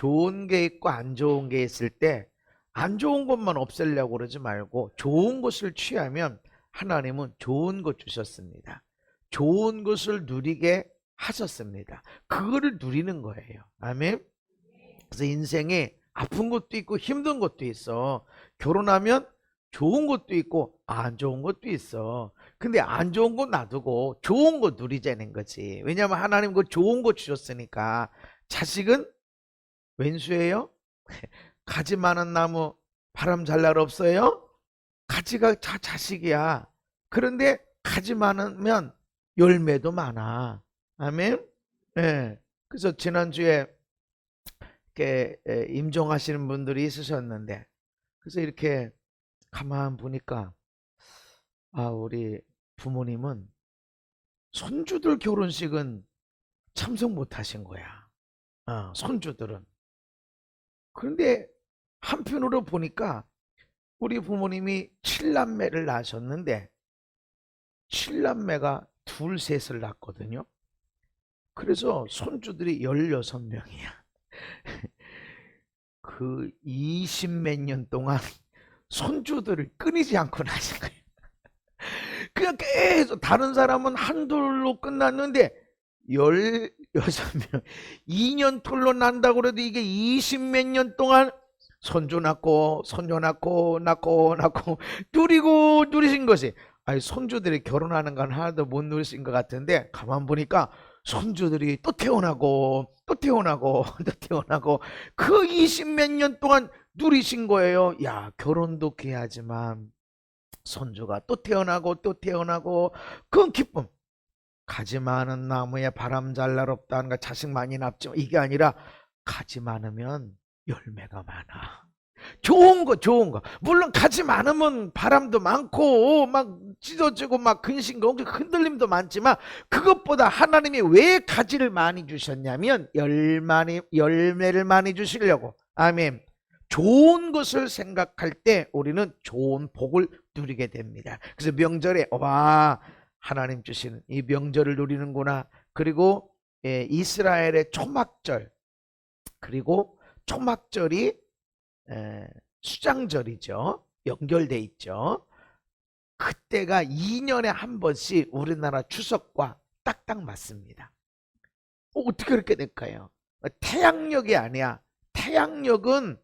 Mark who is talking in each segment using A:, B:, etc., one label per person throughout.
A: 좋은 게 있고 안 좋은 게 있을 때 안 좋은 것만 없애려고 그러지 말고 좋은 것을 취하면 하나님은 좋은 것 주셨습니다. 좋은 것을 누리게 하셨습니다. 그거를 누리는 거예요. 아멘. 그래서 인생에 아픈 것도 있고 힘든 것도 있어. 결혼하면 좋은 것도 있고 안 좋은 것도 있어. 근데 안 좋은 거 놔두고 좋은 거 누리자는 거지. 왜냐하면 하나님 그 좋은 거 주셨으니까. 자식은 왼수예요? 가지 많은 나무 바람 잘 날 없어요? 가지가 다 자식이야. 그런데 가지 많으면 열매도 많아. 아멘. 예. 그래서 지난주에 이렇게 임종하시는 분들이 있으셨는데, 그래서 이렇게 가만 보니까 우리 부모님은 손주들 결혼식은 참석 못 하신 거야. 손주들은. 그런데 한편으로 보니까 우리 부모님이 7남매를 낳으셨는데 7남매가 둘 셋을 낳았거든요. 그래서 손주들이 16명이야. 그 20몇 년 동안 손주들을 끊이지 않고 낳으신 거예요. 그냥 계속 다른 사람은 한둘로 끝났는데 16명 2년 툴로 난다고 그래도 이게 20몇 년 동안 손주 낳고 손녀 낳고 누리신 것이, 아니 손주들이 결혼하는 건 하나도 못 누리신 것 같은데 가만 보니까 손주들이 또 태어나고 또 태어나고 또 태어나고 그 20몇 년 동안 누리신 거예요. 야, 결혼도 귀하지만 손주가 또 태어나고 또 태어나고 그 기쁨. 가지 많은 나무에 바람 잘 날 없다는 거, 자식 많이 낳지만 이게 아니라 가지 많으면 열매가 많아. 좋은 거. 물론 가지 많으면 바람도 많고 막 찢어지고 막 근심과 흔들림도 많지만 그것보다 하나님이 왜 가지를 많이 주셨냐면 열매를 많이 주시려고. 아멘. 좋은 것을 생각할 때 우리는 좋은 복을 누리게 됩니다. 그래서 명절에 하나님 주시는 이 명절을 누리는구나. 그리고 이스라엘의 초막절, 그리고 초막절이 수장절이죠. 연결돼 있죠. 그때가 2년에 한 번씩 우리나라 추석과 딱딱 맞습니다. 어떻게 그렇게 될까요? 태양력이 아니야. 태양력은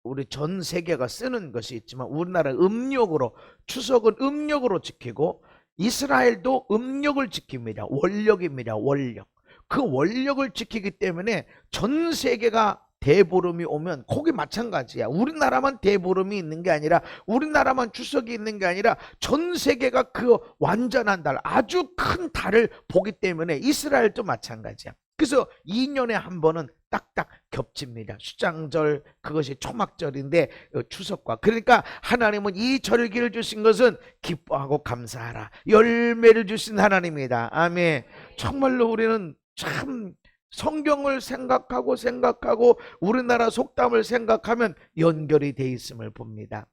A: 우리 전 세계가 쓰는 것이 있지만 우리나라 음력으로, 추석은 음력으로 지키고 이스라엘도 음력을 지킵니다. 월력입니다. 월력. 그 월력을 지키기 때문에 전 세계가 대보름이 오면 거기 마찬가지야. 우리나라만 대보름이 있는 게 아니라, 우리나라만 추석이 있는 게 아니라 전 세계가 그 완전한 달, 아주 큰 달을 보기 때문에 이스라엘도 마찬가지야. 그래서 2년에 한 번은 딱딱 겹칩니다. 수장절, 그것이 초막절인데 추석과. 그러니까 하나님은 이 절기를 주신 것은 기뻐하고 감사하라. 열매를 주신 하나님이다. 아멘. 정말로 우리는 참 성경을 생각하고 우리나라 속담을 생각하면 연결이 돼 있음을 봅니다.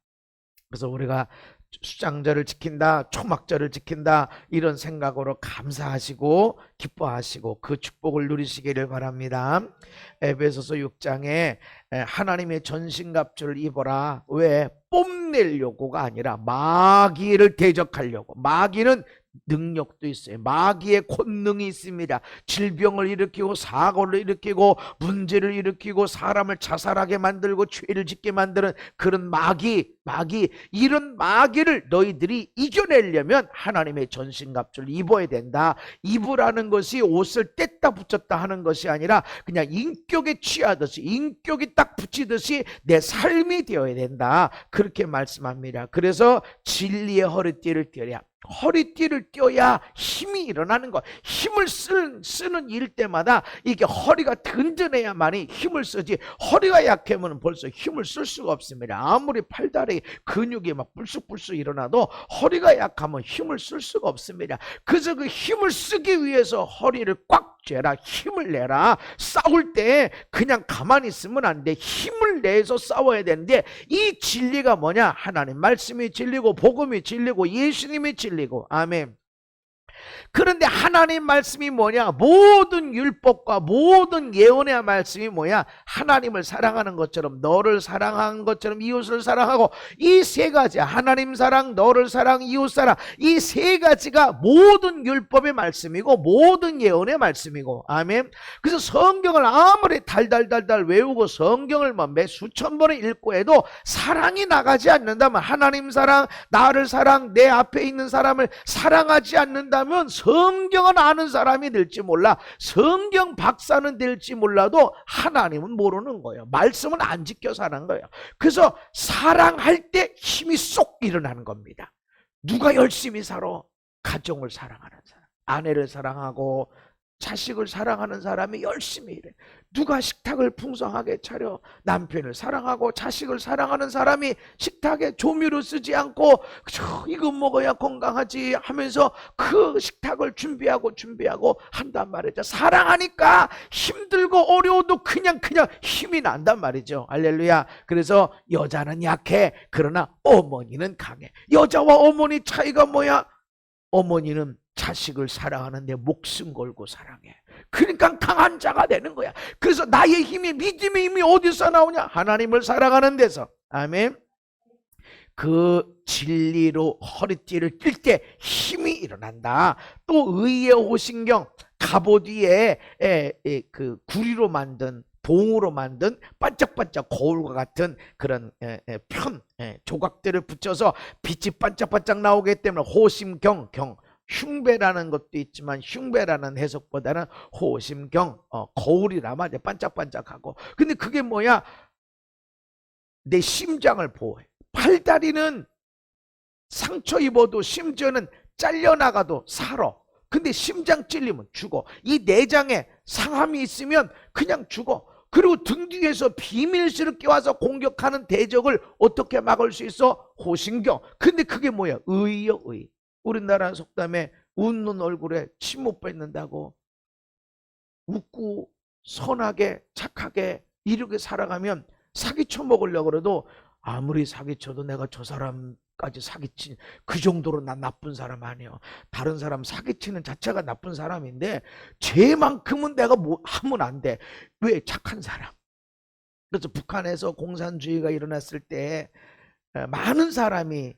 A: 그래서 우리가 수장절을 지킨다, 초막절을 지킨다, 이런 생각으로 감사하시고 기뻐하시고 그 축복을 누리시기를 바랍니다. 에베소서 6장에 하나님의 전신갑주를 입어라. 왜? 뽐내려고가 아니라 마귀를 대적하려고. 마귀는 능력도 있어요. 마귀의 권능이 있습니다. 질병을 일으키고 사고를 일으키고 문제를 일으키고 사람을 자살하게 만들고 죄를 짓게 만드는 그런 마귀, 이런 마귀를 너희들이 이겨내려면 하나님의 전신갑주를 입어야 된다. 입으라는 것이 옷을 뗐다 붙였다 하는 것이 아니라 그냥 인격에 취하듯이, 인격이 딱 붙이듯이 내 삶이 되어야 된다. 그렇게 말씀합니다. 그래서 진리의 허리띠를 띠어야, 허리띠를 띄어야 힘이 일어나는 것. 힘을 쓰는 일 때마다 이게 허리가 든든해야만이 힘을 쓰지, 허리가 약하면 벌써 힘을 쓸 수가 없습니다. 아무리 팔다리 근육이 막 불쑥불쑥 일어나도 허리가 약하면 힘을 쓸 수가 없습니다. 그래서 그 힘을 쓰기 위해서 허리를 꽉 쥐라, 힘을 내라. 싸울 때 그냥 가만히 있으면 안 돼. 힘을 내서 싸워야 되는데, 이 진리가 뭐냐? 하나님 말씀이 진리고 복음이 진리고 예수님이 진리고. 아멘. 그런데 하나님 말씀이 뭐냐? 모든 율법과 모든 예언의 말씀이 뭐야? 하나님을 사랑하는 것처럼, 너를 사랑한 것처럼 이웃을 사랑하고, 이 세 가지, 하나님 사랑, 너를 사랑, 이웃 사랑, 이 세 가지가 모든 율법의 말씀이고 모든 예언의 말씀이고. 아멘. 그래서 성경을 아무리 달달달달 외우고 성경을 몇 수천 번을 읽고 해도 사랑이 나가지 않는다면, 하나님 사랑, 나를 사랑, 내 앞에 있는 사람을 사랑하지 않는다면 성경은 아는 사람이 될지 몰라, 성경 박사는 될지 몰라도 하나님은 모르는 거예요. 말씀은 안 지켜 사는 거예요. 그래서 사랑할 때 힘이 쏙 일어나는 겁니다. 누가 열심히 살아? 가정을 사랑하는 사람, 아내를 사랑하고 자식을 사랑하는 사람이 열심히 일해. 누가 식탁을 풍성하게 차려? 남편을 사랑하고 자식을 사랑하는 사람이 식탁에 조미료 쓰지 않고 이거 먹어야 건강하지 하면서 그 식탁을 준비하고 한단 말이죠. 사랑하니까 힘들고 어려워도 그냥 힘이 난단 말이죠. 할렐루야. 그래서 여자는 약해, 그러나 어머니는 강해. 여자와 어머니 차이가 뭐야? 어머니는 자식을 사랑하는데 목숨 걸고 사랑해. 그러니까 강한 자가 되는 거야. 그래서 나의 힘이, 믿음의 힘이 어디서 나오냐? 하나님을 사랑하는 데서. 아멘. 그 진리로 허리띠를 낄 때 힘이 일어난다. 또 의의 호신경, 갑옷 위에 그 구리로 만든, 봉으로 만든 반짝반짝 거울과 같은 그런 조각들을 붙여서 빛이 반짝반짝 나오기 때문에 호심경, 흉배라는 것도 있지만 흉배라는 해석보다는 호심경, 거울이라면 이제 반짝반짝하고. 근데 그게 뭐야? 내 심장을 보호해. 팔다리는 상처 입어도, 심지어는 잘려나가도 살아. 근데 심장 찔리면 죽어. 이 내장에 상함이 있으면 그냥 죽어. 그리고 등 뒤에서 비밀스럽게 와서 공격하는 대적을 어떻게 막을 수 있어? 호신경. 근데 그게 뭐야? 의요, 의. 우리나라 속담에 웃는 얼굴에 침 못 뱉는다고. 웃고 선하게 착하게 이렇게 살아가면 사기쳐 먹으려고 그래도, 아무리 사기쳐도 내가 저 사람까지 사기친 그 정도로 난 나쁜 사람 아니야. 다른 사람 사기치는 자체가 나쁜 사람인데 쟤만큼은 내가 뭐 하면 안 돼. 왜? 착한 사람. 그래서 북한에서 공산주의가 일어났을 때 많은 사람이,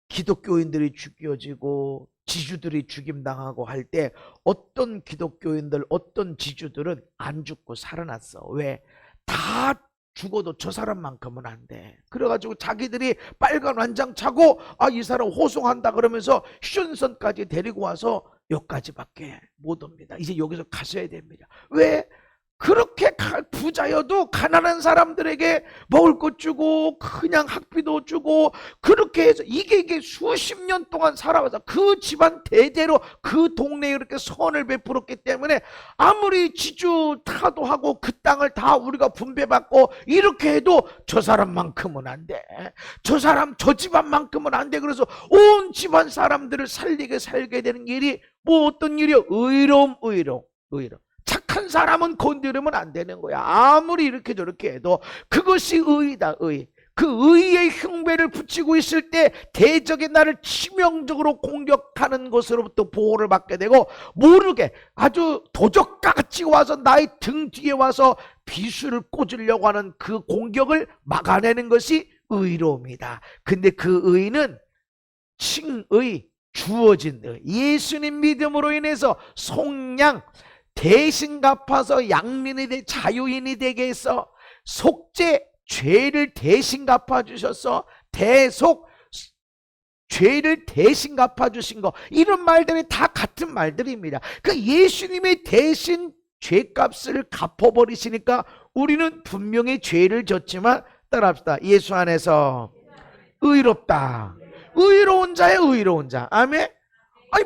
A: 기독교인들이 죽여지고 지주들이 죽임당하고 할 때 어떤 기독교인들, 어떤 지주들은 안 죽고 살아났어. 왜? 다 죽어도 저 사람만큼은 안 돼. 그래가지고 자기들이 빨간 완장 차고, 이 사람 호송한다 그러면서 휴전선까지 데리고 와서 여기까지밖에 못 옵니다. 이제 여기서 가셔야 됩니다. 왜? 그렇게 부자여도 가난한 사람들에게 먹을 것 주고 그냥 학비도 주고 그렇게 해서 이게 수십 년 동안 살아와서 그 집안 대대로 그 동네에 이렇게 선을 베풀었기 때문에 아무리 지주 타도하고 그 땅을 다 우리가 분배받고 이렇게 해도 저 사람만큼은 안 돼. 저 집안만큼은 안 돼. 그래서 온 집안 사람들을 살게 되는 일이 어떤 일이요? 의로움. 착한 사람은 건드리면 안 되는 거야. 아무리 이렇게 저렇게 해도 그것이 의이다. 의. 그 의의 흉배를 붙이고 있을 때 대적이 나를 치명적으로 공격하는 것으로부터 보호를 받게 되고, 모르게 아주 도적같이 와서 나의 등 뒤에 와서 비수를 꽂으려고 하는 그 공격을 막아내는 것이 의로움이다. 근데 그 의는 칭의, 주어진 의, 예수님 믿음으로 인해서 속량, 대신 갚아서 양민이 자유인이 되게 해서 속죄, 죄를 대신 갚아주셔서 대속, 죄를 대신 갚아주신 거, 이런 말들이 다 같은 말들입니다. 그 예수님의 대신 죄값을 갚아버리시니까 우리는 분명히 죄를 졌지만, 따라합시다. 예수 안에서 의롭다. 의로운 자의 의로운 자. 아멘.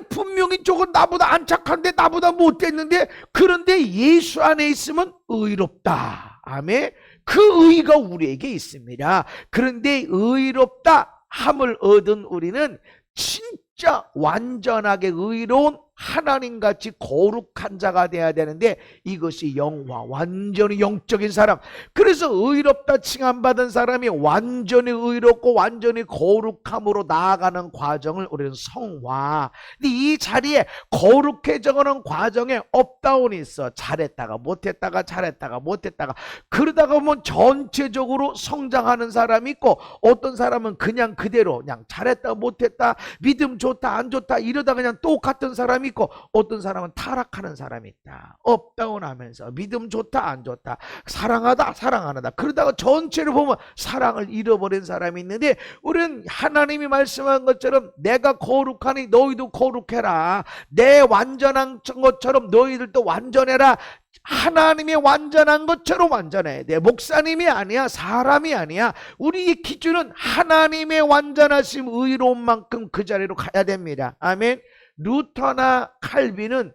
A: 분명히 저건 나보다 안 착한데, 나보다 못됐는데, 그런데 예수 안에 있으면 의롭다. 아멘. 그 의가 우리에게 있습니다. 그런데 의롭다 함을 얻은 우리는 진짜 완전하게 의로운 하나님같이 거룩한 자가 돼야 되는데 이것이 영화, 완전히 영적인 사람. 그래서 의롭다 칭함받은 사람이 완전히 의롭고 완전히 거룩함으로 나아가는 과정을 우리는 성화. 근데 이 자리에 거룩해져가는 과정에 업다운이 있어. 잘했다가 못했다가 잘했다가 못했다가, 그러다가 보면 전체적으로 성장하는 사람이 있고, 어떤 사람은 그냥 그대로 그냥 잘했다 못했다, 믿음 좋다 안 좋다 이러다 그냥 똑같은 사람이 있고, 어떤 사람은 타락하는 사람이 있다. 업다운 하면서 믿음 좋다 안 좋다, 사랑하다 사랑 안 하다, 그러다가 전체를 보면 사랑을 잃어버린 사람이 있는데, 우리는 하나님이 말씀한 것처럼 내가 거룩하니 너희도 거룩해라, 내 완전한 것처럼 너희들도 완전해라. 하나님이 완전한 것처럼 완전해야 돼. 목사님이 아니야, 사람이 아니야. 우리의 기준은 하나님의 완전하심, 의로운 만큼 그 자리로 가야 됩니다. 아멘. 루터나 칼빈은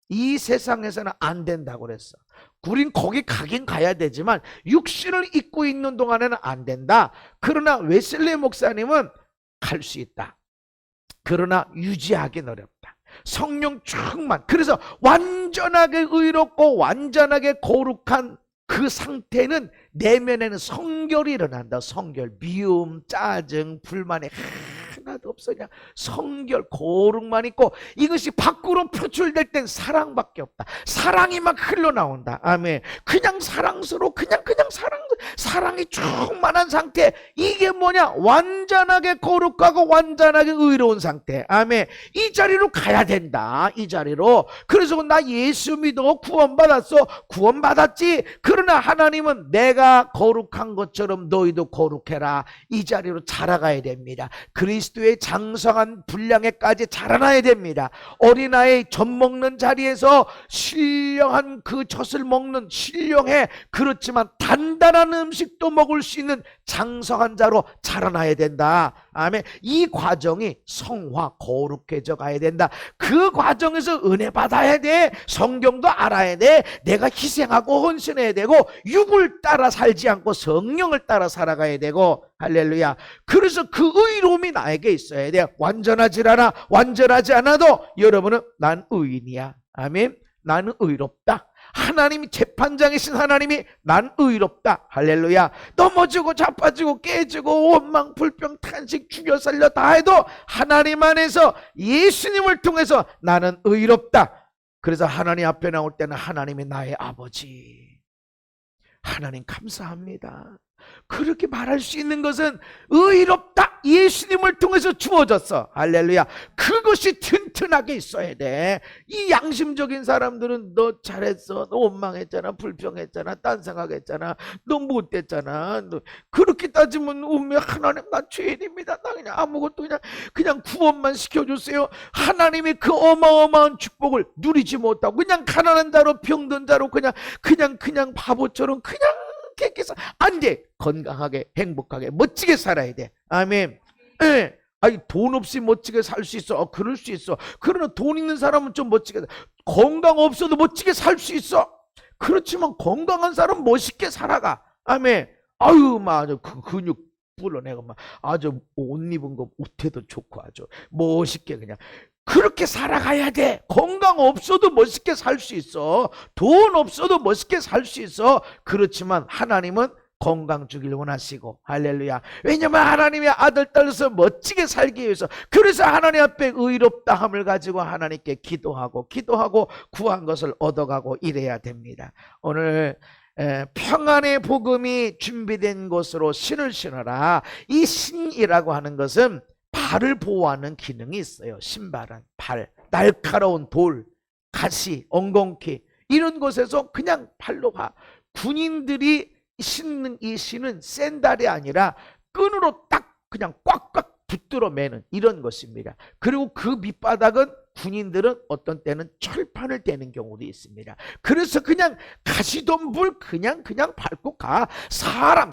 A: 이 세상에서는 안 된다고 그랬어. 우린 거기 가긴 가야 되지만 육신을 입고 있는 동안에는 안 된다. 그러나 웨슬리 목사님은 갈 수 있다. 그러나 유지하기는 어렵다. 성령 충만, 그래서 완전하게 의롭고 완전하게 거룩한 그 상태는 내면에는 성결이 일어난다. 성결, 미움, 짜증, 불만이 하나도 없어. 그냥 성결, 거룩만 있고, 이것이 밖으로 표출될 땐 사랑밖에 없다. 사랑이 막 흘러나온다. 아멘. 그냥 사랑스러워, 그냥 사랑이 충만한 상태. 이게 뭐냐? 완전하게 거룩하고 완전하게 의로운 상태. 아멘. 이 자리로 가야 된다. 이 자리로. 그래서 나 예수 믿어 구원받았어. 구원받았지. 그러나 하나님은 내가 거룩한 것처럼 너희도 거룩해라. 이 자리로 자라가야 됩니다. 그리스도의 장성한 분량에까지 자라나야 됩니다. 어린아이 젖 먹는 자리에서 신령한 그 젖을 먹는, 신령해. 그렇지만 단단한 음식도 먹을 수 있는 장성한 자로 자라나야 된다. 아멘. 이 과정이 성화, 거룩해져 가야 된다. 그 과정에서 은혜 받아야 돼. 성경도 알아야 돼. 내가 희생하고 헌신해야 되고, 육을 따라 살지 않고 성령을 따라 살아가야 되고. 할렐루야. 그래서 그 의로움이 나에게 있어야 돼. 완전하지 않아, 완전하지 않아도 여러분은 난 의인이야. 아멘. 나는 의롭다. 하나님이, 재판장이신 하나님이 난 의롭다. 할렐루야. 넘어지고 자빠지고 깨지고 원망 불평 탄식 죽여 살려 다 해도 하나님 안에서, 예수님을 통해서 나는 의롭다. 그래서 하나님 앞에 나올 때는 하나님이 나의 아버지. 하나님 감사합니다. 그렇게 말할 수 있는 것은 의롭다, 예수님을 통해서 주어졌어. 할렐루야. 그것이 튼튼하게 있어야 돼. 이 양심적인 사람들은 너 잘했어, 너 원망했잖아, 불평했잖아, 딴 생각했잖아, 너 못됐잖아, 너 그렇게 따지면 운명, 하나님 나 죄인입니다, 나 그냥 아무것도 그냥 구원만 시켜주세요. 하나님이 그 어마어마한 축복을 누리지 못하고 그냥 가난한 자로, 병든 자로, 그냥 바보처럼 그냥 깨끗해서 안 돼. 건강하게, 행복하게, 멋지게 살아야 돼. 아멘. 예. 아니, 돈 없이 멋지게 살 수 있어. 그럴 수 있어. 그러나 돈 있는 사람은 좀 멋지게, 건강 없어도 멋지게 살 수 있어. 그렇지만 건강한 사람은 멋있게 살아가. 아멘. 아유, 맞아. 그 근육 불러내고 막 아주 옷 입은 거 옷에도 좋고 아주 멋있게 그냥 그렇게 살아가야 돼. 건강 없어도 멋있게 살 수 있어. 돈 없어도 멋있게 살 수 있어. 그렇지만 하나님은 건강 주길 원하시고. 할렐루야. 왜냐면 하나님의 아들 딸로서 멋지게 살기 위해서, 그래서 하나님 앞에 의롭다함을 가지고 하나님께 기도하고 구한 것을 얻어가고 이래야 됩니다. 오늘 평안의 복음이 준비된 곳으로 신을 신어라. 이 신이라고 하는 것은 발을 보호하는 기능이 있어요. 신발은 발, 날카로운 돌, 가시, 엉겅퀴 이런 곳에서 그냥 발로 가. 군인들이 신는 이 신은 샌달이 아니라 끈으로 딱 그냥 꽉꽉 붙들어 매는 이런 것입니다. 그리고 그 밑바닥은 군인들은 어떤 때는 철판을 떼는 경우도 있습니다. 그래서 그냥 가시덤불 그냥 밟고 가. 사람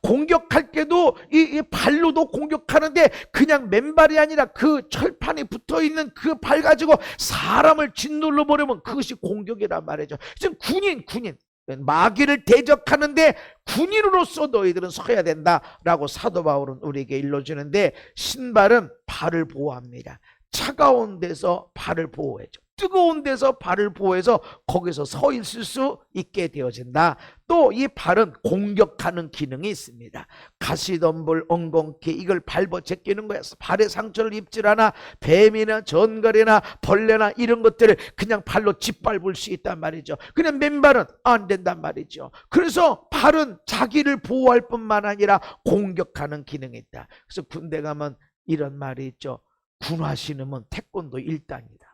A: 공격할 때도 이 발로도 공격하는데 그냥 맨발이 아니라 그 철판에 붙어있는 그 발 가지고 사람을 짓눌러 버리면 그것이 공격이란 말이죠. 지금 군인 마귀를 대적하는데 군인으로서 너희들은 서야 된다라고 사도 바울은 우리에게 일러주는데, 신발은 발을 보호합니다. 차가운 데서 발을 보호해줘. 뜨거운 데서 발을 보호해서 거기서 서 있을 수 있게 되어진다. 또 이 발은 공격하는 기능이 있습니다. 가시덤불, 엉겅퀴 이걸 밟아 제끼는 거야. 발에 상처를 입질 않아 뱀이나 전갈이나 벌레나 이런 것들을 그냥 발로 짓밟을 수 있단 말이죠. 그냥 맨발은 안 된단 말이죠. 그래서 발은 자기를 보호할 뿐만 아니라 공격하는 기능이 있다. 그래서 군대 가면 이런 말이 있죠. 군화 신으면 태권도 1단이다.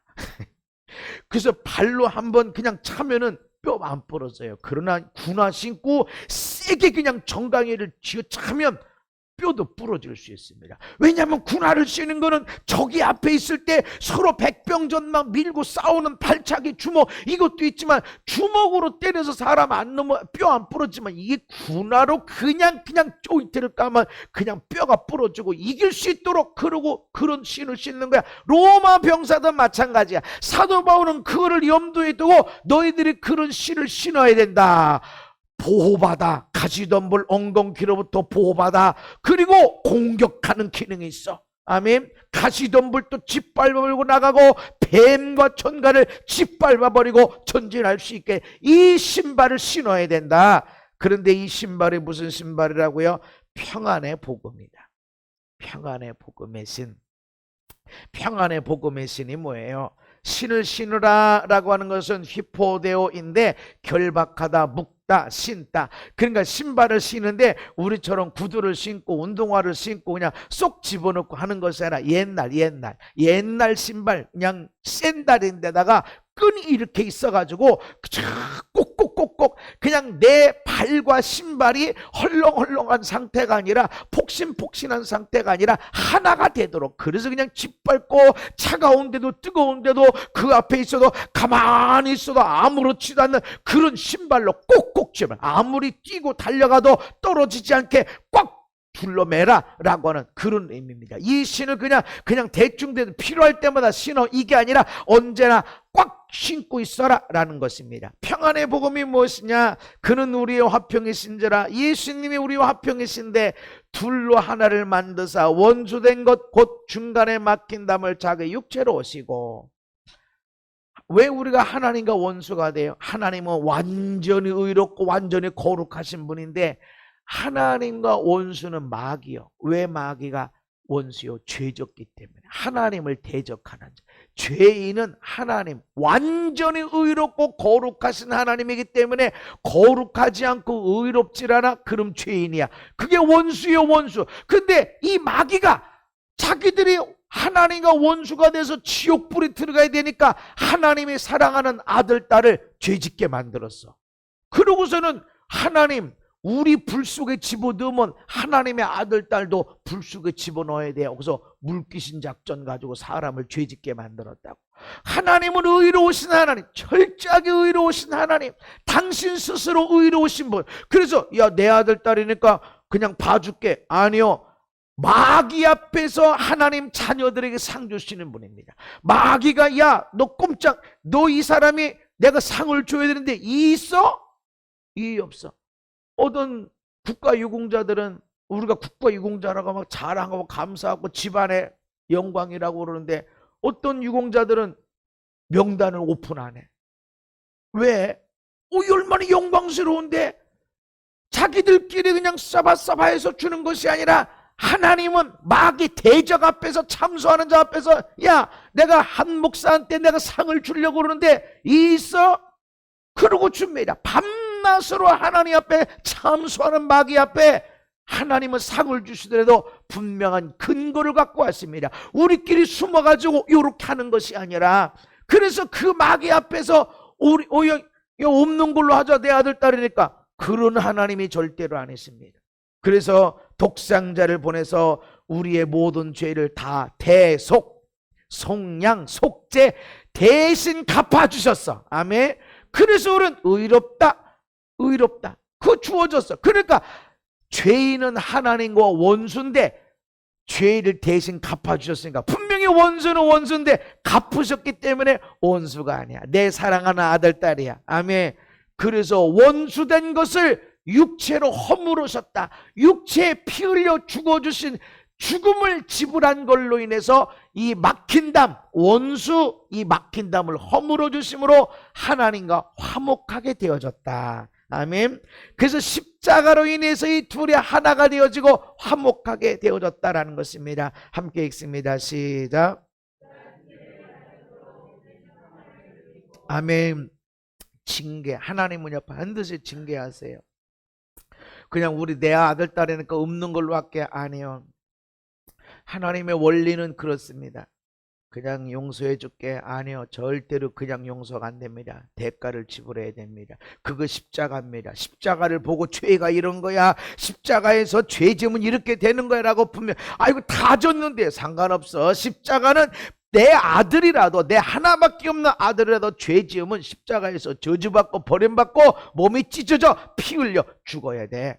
A: 그래서 발로 한번 그냥 차면은 뼈 안 부러져요. 그러나 군화 신고 세게 그냥 정강이를 쥐어차면 뼈도 부러질 수 있습니다. 왜냐하면 군화를 신는 거는 적이 앞에 있을 때 서로 백병전막 밀고 싸우는 발차기 주먹 이것도 있지만 주먹으로 때려서 사람 안 넘어 뼈 안 부러지만 이게 군화로 그냥 조이트를 까면 그냥 뼈가 부러지고 이길 수 있도록 그러고 그런 신을 신는 거야. 로마 병사도 마찬가지야. 사도 바울은 그거를 염두에 두고 너희들이 그런 신을 신어야 된다. 보호받아. 가시덤불 엉겅퀴로부터 보호받아. 그리고 공격하는 기능이 있어. 아멘. 가시덤불도 짓밟아버리고 나가고 뱀과 천갈을 짓밟아버리고 전진할 수 있게 이 신발을 신어야 된다. 그런데 이 신발이 무슨 신발이라고요? 평안의 복음이다. 평안의 복음의 신. 평안의 복음의 신이 뭐예요? 신을 신으라 라고 하는 것은 히포데오인데 결박하다, 묶다, 신다. 그러니까 신발을 신는데 우리처럼 구두를 신고 운동화를 신고 그냥 쏙 집어넣고 하는 것이 아니라 옛날 신발 그냥 샌달인데다가 끈이 이렇게 있어가지고 꼭꼭꼭꼭 그냥 내 발과 신발이 헐렁헐렁한 상태가 아니라 폭신폭신한 상태가 아니라 하나가 되도록. 그래서 그냥 짓밟고 차가운데도 뜨거운데도 그 앞에 있어도 가만히 있어도 아무렇지도 않는 그런 신발로 꼭꼭 집어. 아무리 뛰고 달려가도 떨어지지 않게 꽉 둘러매라 라고 하는 그런 의미입니다. 이 신을 그냥 대충 필요할 때마다 신어 이게 아니라 언제나 꽉 신고 있어라 라는 것입니다. 평안의 복음이 무엇이냐? 그는 우리의 화평이신지라. 예수님이 우리와 화평이신데 둘로 하나를 만드사 원수된 것 곧 중간에 막힌 담을 자기 육체로 오시고. 왜 우리가 하나님과 원수가 돼요? 하나님은 완전히 의롭고 완전히 거룩하신 분인데 하나님과 원수는 마귀요. 왜 마귀가 원수요? 죄졌기 때문에. 하나님을 대적하는 자. 죄인은 하나님 완전히 의롭고 거룩하신 하나님이기 때문에 거룩하지 않고 의롭질 않아? 그럼 죄인이야. 그게 원수요, 원수. 근데 이 마귀가 자기들이 하나님과 원수가 돼서 지옥불에 들어가야 되니까 하나님이 사랑하는 아들, 딸을 죄짓게 만들었어. 그러고서는 하나님 우리 불 속에 집어넣으면 하나님의 아들, 딸도 불 속에 집어넣어야 돼요. 그래서 물귀신 작전 가지고 사람을 죄짓게 만들었다고. 하나님은 의로우신 하나님, 철저하게 의로우신 하나님, 당신 스스로 의로우신 분. 그래서 야, 내 아들, 딸이니까 그냥 봐줄게. 아니요. 마귀 앞에서 하나님 자녀들에게 상 주시는 분입니다. 마귀가 야, 너 이 사람이 내가 상을 줘야 되는데 이 있어? 이 없어. 어떤 국가유공자들은 우리가 국가유공자라고 막 자랑하고 감사하고 집안의 영광이라고 그러는데 어떤 유공자들은 명단을 오픈 안 해. 왜? 얼마나 영광스러운데 자기들끼리 그냥 싸바싸바해서 주는 것이 아니라 하나님은 마귀 대적 앞에서 참소하는 자 앞에서 야, 내가 한 목사한테 내가 상을 주려고 그러는데 이 있어? 그러고 줍니다. 밤낮으로 하나님 앞에 참소하는 마귀 앞에 하나님은 상을 주시더라도 분명한 근거를 갖고 왔습니다. 우리끼리 숨어가지고 이렇게 하는 것이 아니라. 그래서 그 마귀 앞에서 우리 없는 걸로 하자, 내 아들 딸이니까. 그런 하나님이 절대로 안 했습니다. 그래서 독생자를 보내서 우리의 모든 죄를 다 대속, 속량, 속죄 대신 갚아주셨어. 아멘. 그래서 우리는 의롭다. 그거 주어졌어. 그러니까 죄인은 하나님과 원수인데 죄를 대신 갚아주셨으니까 분명히 원수는 원수인데 갚으셨기 때문에 원수가 아니야. 내 사랑하는 아들, 딸이야. 아멘. 그래서 원수된 것을 육체로 허물으셨다. 육체에 피 흘려 죽어주신 죽음을 지불한 걸로 인해서 이 막힌 담, 원수 이 막힌 담을 허물어 주심으로 하나님과 화목하게 되어졌다. 아멘. 그래서 십자가로 인해서 이 둘이 하나가 되어지고 화목하게 되어졌다라는 것입니다. 함께 읽습니다. 시작. 아멘. 징계. 하나님은요 반드시 징계하세요. 그냥 우리 내 아들 딸이니까 없는 걸로 할게 아니요. 하나님의 원리는 그렇습니다. 그냥 용서해 줄게 아니요. 절대로 그냥 용서가 안 됩니다. 대가를 지불해야 됩니다. 그거 십자가입니다. 십자가를 보고 죄가 이런 거야, 십자가에서 죄 지으면 이렇게 되는 거야 라고 분명 아이고 다 줬는데 상관없어. 십자가는 내 아들이라도, 내 하나밖에 없는 아들이라도 죄 지으면 십자가에서 저주받고 버림받고 몸이 찢어져 피 흘려 죽어야 돼.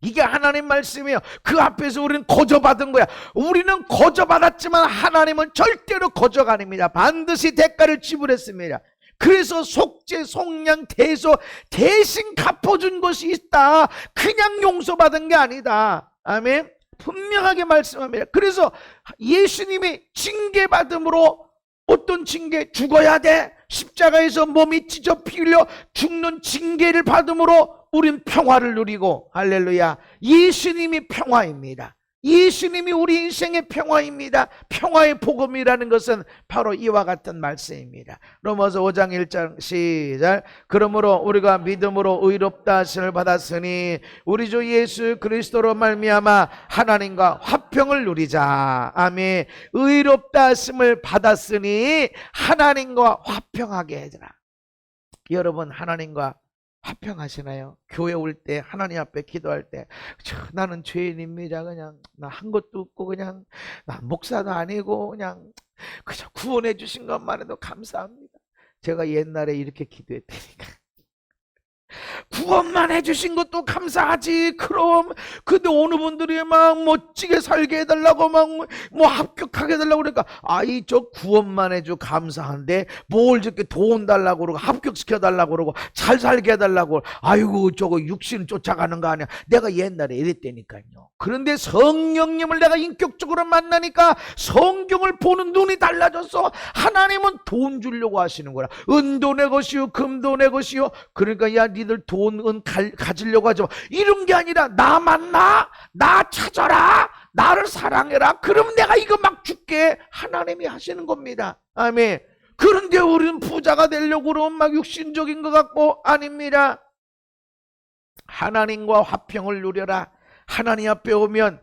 A: 이게 하나님 말씀이에요. 그 앞에서 우리는 거저받은 거야. 우리는 거저받았지만 하나님은 절대로 거저가 아닙니다. 반드시 대가를 지불했습니다. 그래서 속죄, 속량, 대소 대신 갚아준 것이 있다. 그냥 용서받은 게 아니다. 아멘. 분명하게 말씀합니다. 그래서 예수님이 징계받음으로 어떤 징계? 죽어야 돼. 십자가에서 몸이 찢어 피 흘려 죽는 징계를 받음으로 우린 평화를 누리고, 할렐루야. 예수님이 평화입니다. 예수님이 우리 인생의 평화입니다. 평화의 복음이라는 것은 바로 이와 같은 말씀입니다. 로마서 5장 1장 시작. 그러므로 우리가 믿음으로 의롭다 하심을 받았으니 우리 주 예수 그리스도로 말미암아 하나님과 화평을 누리자. 아멘. 의롭다 하심을 받았으니 하나님과 화평하게 해주라. 여러분 하나님과 화평하시나요? 교회 올 때 하나님 앞에 기도할 때 나는 죄인입니다. 그냥 나 한 것도 없고 그냥 나 목사도 아니고 그냥 구원해 주신 것만 해도 감사합니다. 제가 옛날에 이렇게 기도했다니까. 구원만 해주신 것도 감사하지. 그럼 근데 어느 분들이 막 멋지게 살게 해달라고 막 뭐 합격하게 해달라고 그러니까 아이 저 구원만 해줘 감사한데 뭘 저렇게 돈 달라고 그러고 합격시켜 달라고 그러고 잘 살게 해달라고 아이고 저거 육신 쫓아가는 거 아니야. 내가 옛날에 이랬다니까요. 그런데 성령님을 내가 인격적으로 만나니까 성경을 보는 눈이 달라졌어. 하나님은 돈 주려고 하시는 거라. 은도 내 것이요 금도 내 것이요. 그러니까 야 니들 돈, 은 가지려고 하죠. 이런 게 아니라 나 만나, 나 찾아라, 나를 사랑해라. 그럼 내가 이거 막 줄게. 하나님이 하시는 겁니다. 아멘. 그런데 우리는 부자가 되려고 그러면 막 육신적인 것 같고 아닙니다. 하나님과 화평을 누려라. 하나님 앞에 오면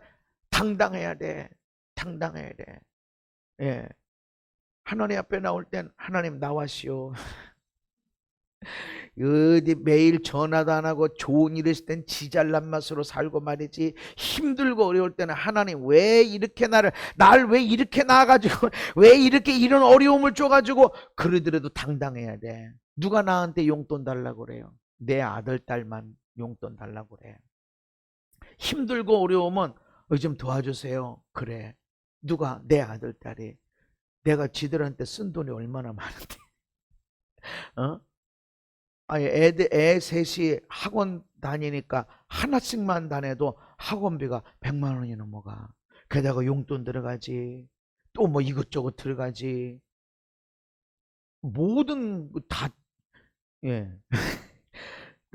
A: 당당해야 돼. 당당해야 돼. 예. 하나님 앞에 나올 땐 하나님 나와시오. 어디 매일 전화도 안 하고 좋은 일 있을 땐 지잘난 맛으로 살고 말이지. 힘들고 어려울 때는 하나님 왜 이렇게 날 왜 이렇게 낳아가지고 왜 이렇게 이런 어려움을 줘가지고. 그러더라도 당당해야 돼. 누가 나한테 용돈 달라고 그래요? 내 아들 딸만 용돈 달라고 그래. 힘들고 어려우면 좀 도와주세요. 그래. 누가? 내 아들 딸이. 내가 지들한테 쓴 돈이 얼마나 많은데. 어? 아니 애 셋이 학원 다니니까 하나씩만 다녀도 학원비가 100만 원이 넘어가. 게다가 용돈 들어가지. 또 뭐 이것저것 들어가지. 모든 다. 예.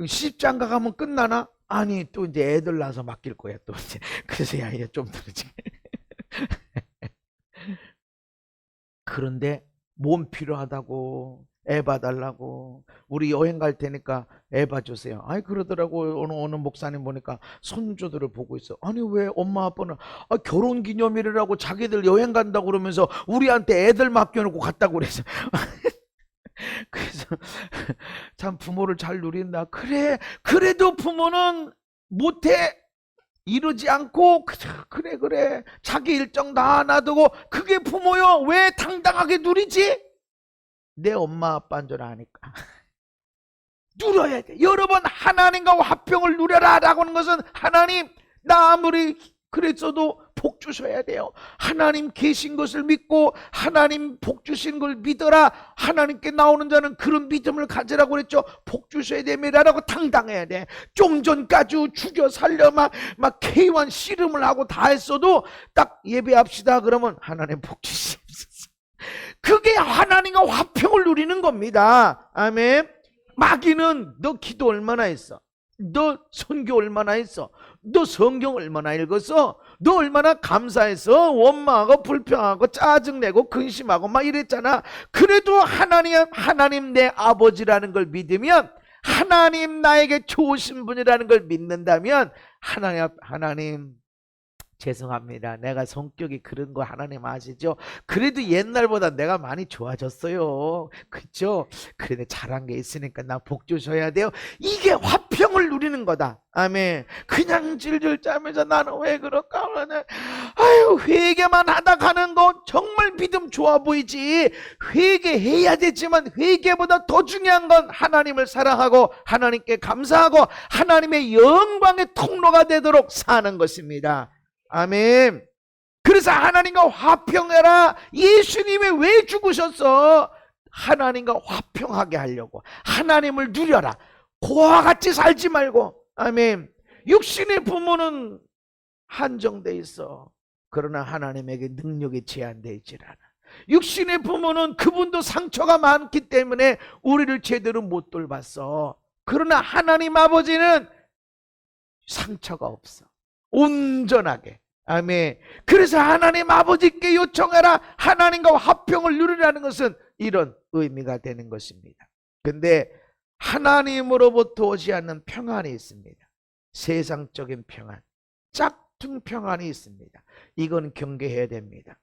A: 시집장가 가면 끝나나? 아니 또 이제 애들 낳아서 맡길 거야 또 이제. 그래서 야 이제 좀 들지. 그런데 몸 필요하다고 애 봐달라고. 우리 여행 갈 테니까 애 봐주세요. 아니 그러더라고. 어느 목사님 보니까 손주들을 보고 있어. 아니 왜 엄마 아빠는 결혼기념일이라고 자기들 여행 간다고 그러면서 우리한테 애들 맡겨놓고 갔다고 그래서. 그래서 참 부모를 잘 누린다. 그래 그래도 부모는 못해. 이러지 않고 그래 자기 일정 다 놔두고. 그게 부모요. 왜 당당하게 누리지? 내 엄마 아빠인 줄 아니까. 누려야 돼. 여러분 하나님과 화평을 누려라 라고 하는 것은 하나님 나 아무리 그랬어도 복 주셔야 돼요. 하나님 계신 것을 믿고 하나님 복 주신 걸 믿어라. 하나님께 나오는 자는 그런 믿음을 가지라고 그랬죠. 복 주셔야 됩니다라고 당당해야 돼. 좀 전까지 죽여 살려 막 K1 씨름을 하고 다 했어도 딱 예배합시다 그러면 하나님 복 주시옵소서. 그게 하나님과 화평을 누리는 겁니다. 아멘. 마귀는 너 기도 얼마나 했어? 너 선교 얼마나 했어? 너 성경 얼마나 읽었어? 너 얼마나 감사해서 원망하고 불평하고 짜증내고 근심하고 막 이랬잖아. 그래도 하나님 내 아버지라는 걸 믿으면, 하나님 나에게 좋으신 분이라는 걸 믿는다면, 하나님 죄송합니다. 내가 성격이 그런 거 하나님 아시죠? 그래도 옛날보다 내가 많이 좋아졌어요. 그렇죠? 그래도 잘한 게 있으니까 나 복 주셔야 돼요. 이게 화평을 누리는 거다. 아멘. 그냥 질질 짜면서 나는 왜 그럴까? 아유, 회개만 하다 가는 거 정말 믿음 좋아 보이지. 회개해야 되지만 회개보다 더 중요한 건 하나님을 사랑하고 하나님께 감사하고 하나님의 영광의 통로가 되도록 사는 것입니다. 아멘. 그래서 하나님과 화평해라. 예수님이 왜 죽으셨어? 하나님과 화평하게 하려고. 하나님을 누려라. 고와 같이 살지 말고. 아멘. 육신의 부모는 한정돼 있어. 그러나 하나님에게 능력이 제한되어 있질 않아. 육신의 부모는 그분도 상처가 많기 때문에 우리를 제대로 못 돌봤어. 그러나 하나님 아버지는 상처가 없어. 온전하게. 아멘. 그래서 하나님 아버지께 요청하라. 하나님과 화평을 누리라는 것은 이런 의미가 되는 것입니다. 근데 하나님으로부터 오지 않는 평안이 있습니다. 세상적인 평안, 짝퉁 평안이 있습니다. 이건 경계해야 됩니다.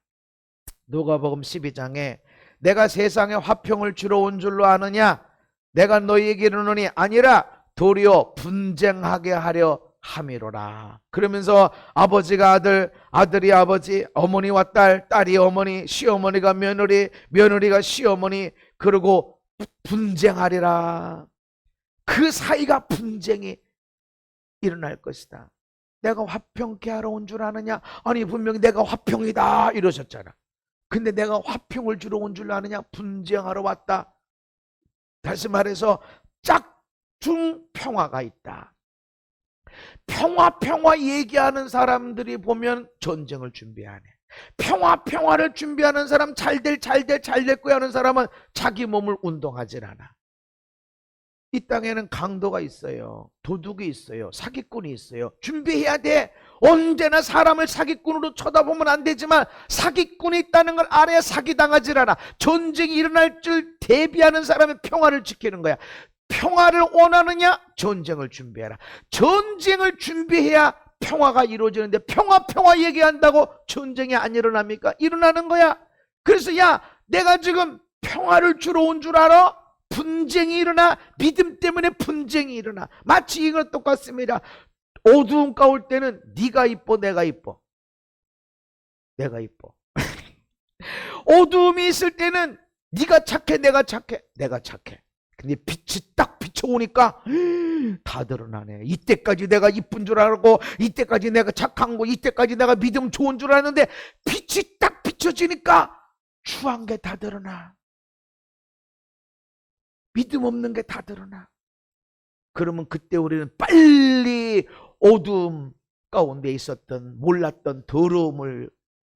A: 누가복음 12장에 내가 세상에 화평을 주러 온 줄로 아느냐? 내가 너희에게 이르노니 아니라 도리어 분쟁하게 하려 함이로라. 그러면서 아버지가 아들, 아들이 아버지, 어머니와 딸, 딸이 어머니, 시어머니가 며느리, 며느리가 시어머니, 그리고 분쟁하리라. 그 사이가 분쟁이 일어날 것이다. 내가 화평케 하러 온 줄 아느냐? 아니 분명히 내가 화평이다 이러셨잖아. 근데 내가 화평을 주러 온 줄 아느냐? 분쟁하러 왔다. 다시 말해서 짝퉁 평화가 있다. 평화 얘기하는 사람들이 보면 전쟁을 준비하네. 평화를 준비하는 사람, 잘 될 거야 하는 사람은 자기 몸을 운동하질 않아. 이 땅에는 강도가 있어요. 도둑이 있어요. 사기꾼이 있어요. 준비해야 돼. 언제나 사람을 사기꾼으로 쳐다보면 안 되지만 사기꾼이 있다는 걸 알아야 사기당하질 않아. 전쟁이 일어날 줄 대비하는 사람의 평화를 지키는 거야. 평화를 원하느냐? 전쟁을 준비해라. 전쟁을 준비해야 평화가 이루어지는데 평화 얘기한다고 전쟁이 안 일어납니까? 일어나는 거야. 그래서 야, 내가 지금 평화를 주러 온 줄 알아? 분쟁이 일어나. 믿음 때문에 분쟁이 일어나. 마치 이거 똑같습니다. 어두운 가올 때는 네가 이뻐 내가 이뻐? 내가 이뻐. 어두움이 있을 때는 네가 착해 내가 착해? 내가 착해. 근데 빛이 딱 비춰오니까 다 드러나네. 이때까지 내가 이쁜 줄 알고, 이때까지 내가 착한 거, 이때까지 내가 믿음 좋은 줄 알았는데 빛이 딱 비춰지니까 추한 게 다 드러나. 믿음 없는 게 다 드러나. 그러면 그때 우리는 빨리 어두움 가운데 있었던 몰랐던 더러움을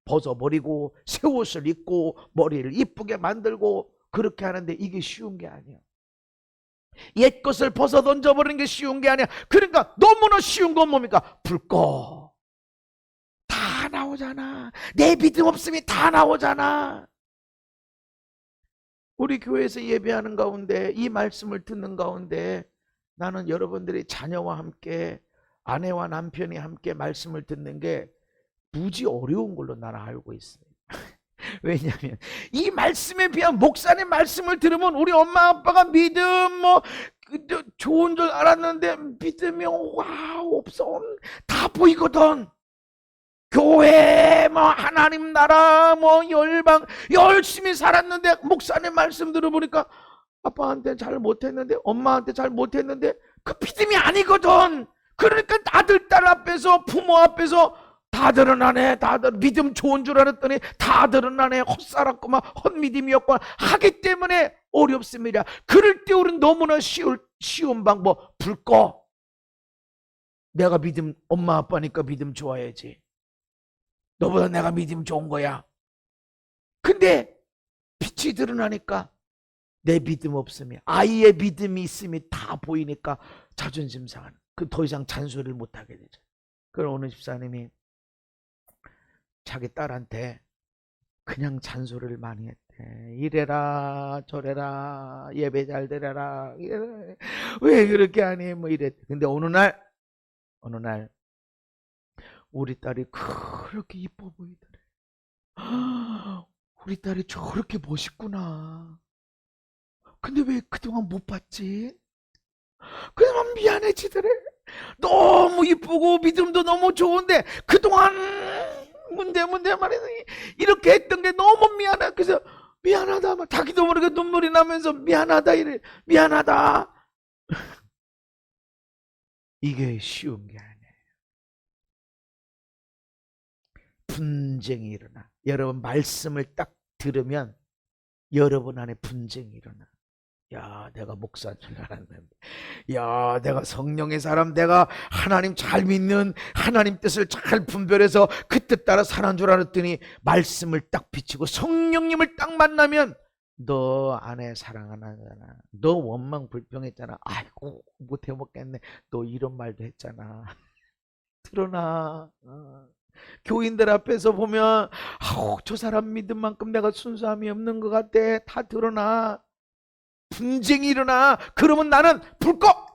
A: 벗어버리고 새 옷을 입고 머리를 이쁘게 만들고 그렇게 하는데 이게 쉬운 게 아니야. 옛 것을 벗어 던져버리는 게 쉬운 게 아니야. 그러니까 너무나 쉬운 건 뭡니까? 불 꺼. 다 나오잖아. 내 믿음 없으면 다 나오잖아. 우리 교회에서 예배하는 가운데 이 말씀을 듣는 가운데 나는 여러분들이 자녀와 함께 아내와 남편이 함께 말씀을 듣는 게 무지 어려운 걸로 나는 알고 있어요. 왜냐하면 이 말씀에 비한 목사님 말씀을 들으면 우리 엄마 아빠가 믿음 좋은 줄 알았는데 믿음이 없어. 다 보이거든. 교회 하나님 나라 열방 열심히 살았는데 목사님 말씀 들어보니까 아빠한테 잘 못했는데 엄마한테 잘 못했는데 그 믿음이 아니거든. 그러니까 아들 딸 앞에서 부모 앞에서 다 다 드러나네. 믿음 좋은 줄 알았더니 다 드러나네. 헛살았구만, 헛믿음이었구만 하기 때문에 어렵습니다. 그럴 때 우리는 너무나 쉬운 방법, 불 꺼. 내가 믿음, 엄마 아빠니까 믿음 좋아야지. 너보다 내가 믿음 좋은 거야. 근데 빛이 드러나니까 내 믿음 없으면, 아이의 믿음이 있으면 다 보이니까 자존심 상하는, 더 이상 잔소리를 못하게 되죠. 그럼 어느 집사님이 자기 딸한테 그냥 잔소리를 많이 했대. 이래라 저래라, 예배 잘 드려라, 왜 그렇게 하니, 뭐 이랬대. 근데 어느 날 우리 딸이 그렇게 이뻐 보이더래. 우리 딸이 저렇게 멋있구나. 근데 왜 그동안 못 봤지? 그냥 미안해지더래. 너무 이쁘고 믿음도 너무 좋은데 그동안 문제 말이야, 이렇게 했던 게 너무 미안해. 그래서 미안하다, 막 자기도 모르게 눈물이 나면서 미안하다 이래. 미안하다. 이게 쉬운 게 아니에요. 분쟁이 일어나. 여러분 말씀을 딱 들으면 여러분 안에 분쟁이 일어나. 야, 내가 목사인 줄 알았는데, 야, 내가 성령의 사람, 내가 하나님 잘 믿는, 하나님 뜻을 잘 분별해서 그 뜻 따라 사는 줄 알았더니 말씀을 딱 비치고 성령님을 딱 만나면 너 안에 사랑 안 하잖아. 너 원망 불평했잖아. 아이고 못해 먹겠네. 너 이런 말도 했잖아. 드러나. 교인들 앞에서 보면 저 사람 믿은 만큼 내가 순수함이 없는 것 같아. 다 드러나. 분쟁이 일어나. 그러면 나는 불 꺼!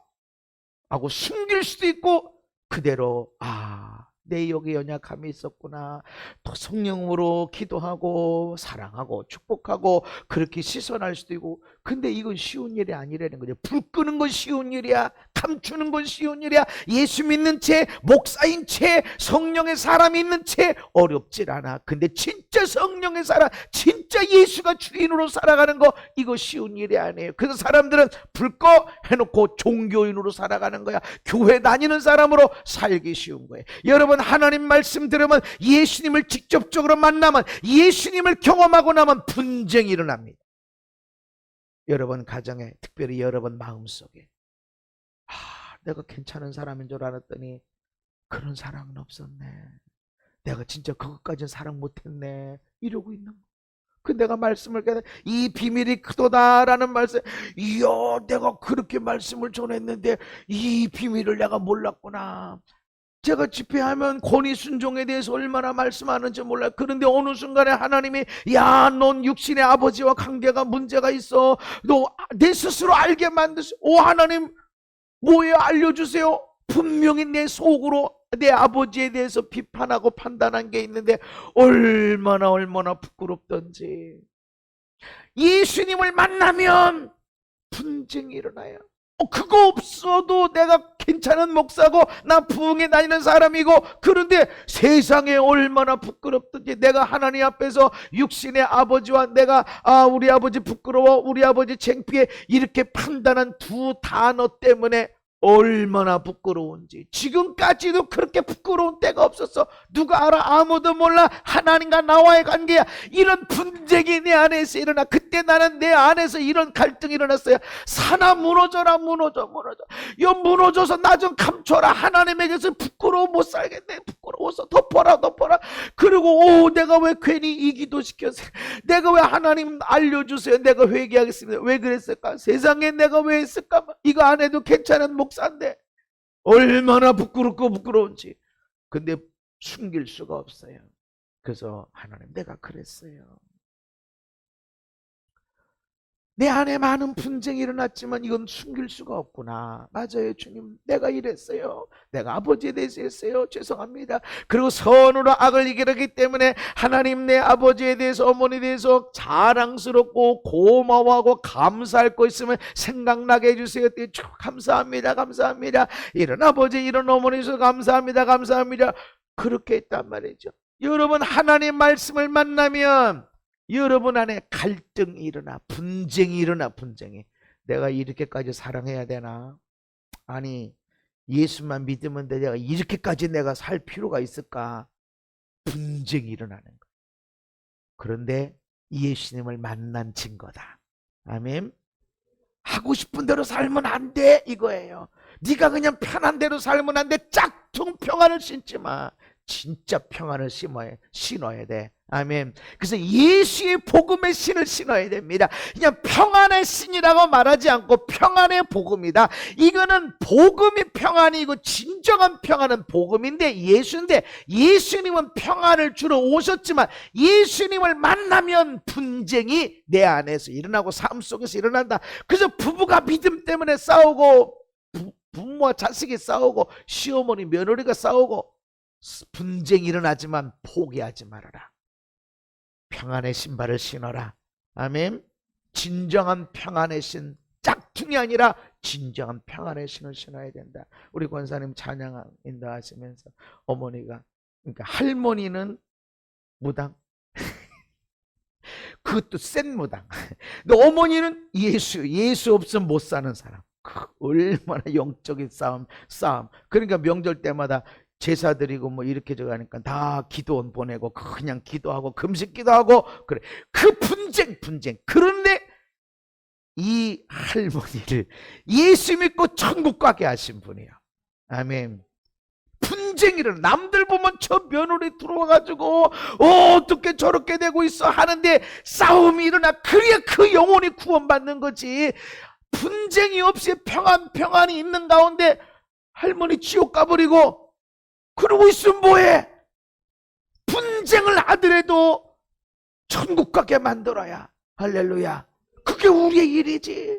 A: 하고 숨길 수도 있고, 그대로 내 여기 연약함이 있었구나. 또 성령으로 기도하고 사랑하고 축복하고 그렇게 씻어날 수도 있고. 근데 이건 쉬운 일이 아니라는 거죠. 불 끄는 건 쉬운 일이야. 감추는 건 쉬운 일이야. 예수 믿는 채, 목사인 채, 성령의 사람이 있는 채 어렵질 않아. 근데 진짜 성령의 사람, 진짜 예수가 주인으로 살아가는 거, 이거 쉬운 일이 아니에요. 그래서 사람들은 불 꺼 해놓고 종교인으로 살아가는 거야. 교회 다니는 사람으로 살기 쉬운 거예요. 여러분 하나님 말씀 들으면, 예수님을 직접적으로 만나면, 예수님을 경험하고 나면 분쟁이 일어납니다. 여러분 가정에, 특별히 여러분 마음속에 내가 괜찮은 사람인 줄 알았더니 그런 사랑은 없었네. 내가 진짜 그것까지는 사랑 못했네. 이러고 있는 거. 그 내가 말씀을 깨닫, 이 비밀이 크도다라는 말씀. 이야, 내가 그렇게 말씀을 전했는데 이 비밀을 내가 몰랐구나. 제가 집회하면 권위 순종에 대해서 얼마나 말씀하는지 몰라요. 그런데 어느 순간에 하나님이, 야, 넌 육신의 아버지와 관계가 문제가 있어. 너 내 스스로 알게 만드세요. 오 하나님, 뭐예요? 알려주세요. 분명히 내 속으로 내 아버지에 대해서 비판하고 판단한 게 있는데 얼마나 부끄럽던지. 예수님을 만나면 분쟁이 일어나요. 그거 없어도 내가 괜찮은 목사고 나 부흥에 다니는 사람이고, 그런데 세상에 얼마나 부끄럽든지. 내가 하나님 앞에서 육신의 아버지와 내가 우리 아버지 부끄러워, 우리 아버지 창피해, 이렇게 판단한 두 단어 때문에 얼마나 부끄러운지. 지금까지도 그렇게 부끄러운 때가 없었어. 누가 알아? 아무도 몰라. 하나님과 나와의 관계야. 이런 분쟁이 내 안에서 일어나. 그때 나는 내 안에서 이런 갈등이 일어났어요. 사나 무너져라, 무너져. 여 무너져서 나 좀 감춰라. 하나님에게서 부끄러워 못 살겠네. 부끄러워서 덮어라. 그리고 내가 왜 괜히 이 기도 시켰어요? 내가 왜 하나님 알려주세요. 내가 회개하겠습니다. 왜 그랬을까? 세상에 내가 왜 했을까? 이거 안 해도 괜찮은 목사인데 얼마나 부끄럽고 부끄러운지. 근데 숨길 수가 없어요. 그래서 하나님, 내가 그랬어요. 내 안에 많은 분쟁이 일어났지만 이건 숨길 수가 없구나. 맞아요 주님, 내가 이랬어요. 내가 아버지에 대해서 했어요. 죄송합니다. 그리고 선으로 악을 이기려기 때문에 하나님, 내 아버지에 대해서, 어머니에 대해서 자랑스럽고 고마워하고 감사할 거 있으면 생각나게 해주세요. 감사합니다. 이런 아버지, 이런 어머니에서 감사합니다. 그렇게 했단 말이죠. 여러분 하나님 말씀을 만나면 여러분 안에 갈등이 일어나, 분쟁이 일어나. 내가 이렇게까지 사랑해야 되나? 아니, 예수만 믿으면 돼. 내가 이렇게까지 내가 살 필요가 있을까? 분쟁이 일어나는 거예요. 그런데 예수님을 만난 증거다. 아멘. 하고 싶은 대로 살면 안 돼, 이거예요. 네가 그냥 편한 대로 살면 안 돼. 짝퉁 평안을 신지 마. 진짜 평안을 신어야 돼. 아멘. 그래서 예수의 복음의 신을 신어야 됩니다. 그냥 평안의 신이라고 말하지 않고 평안의 복음이다. 이거는 복음이 평안이고 진정한 평안은 복음인데 예수인데, 예수님은 평안을 주러 오셨지만 예수님을 만나면 분쟁이 내 안에서 일어나고 삶 속에서 일어난다. 그래서 부부가 믿음 때문에 싸우고, 부모와 자식이 싸우고, 시어머니 며느리가 싸우고, 분쟁이 일어나지만 포기하지 말아라. 평안의 신발을 신어라. 아멘. 진정한 평안의 신, 짝퉁이 아니라 진정한 평안의 신을 신어야 된다. 우리 권사님 찬양 인도하시면서 어머니가, 그러니까 할머니는 무당, 그것도 센 무당. 근데 어머니는 예수 없으면 못 사는 사람. 얼마나 영적인 싸움. 그러니까 명절 때마다 제사 드리고 뭐 이렇게 저거 하니까 다 기도원 보내고 그냥 기도하고 금식 기도하고 그래. 그 분쟁. 그런데 이 할머니를 예수 믿고 천국 가게 하신 분이에요. 아멘. 분쟁이를 남들 보면 저 며느리 들어와가지고 어떻게 저렇게 되고 있어 하는데 싸움이 일어나. 그래야 그 영혼이 구원받는 거지. 분쟁이 없이 평안이 있는 가운데 할머니 지옥 가버리고 그러고 있으면 뭐해? 분쟁을 하더라도 천국 가게 만들어야. 할렐루야. 그게 우리의 일이지.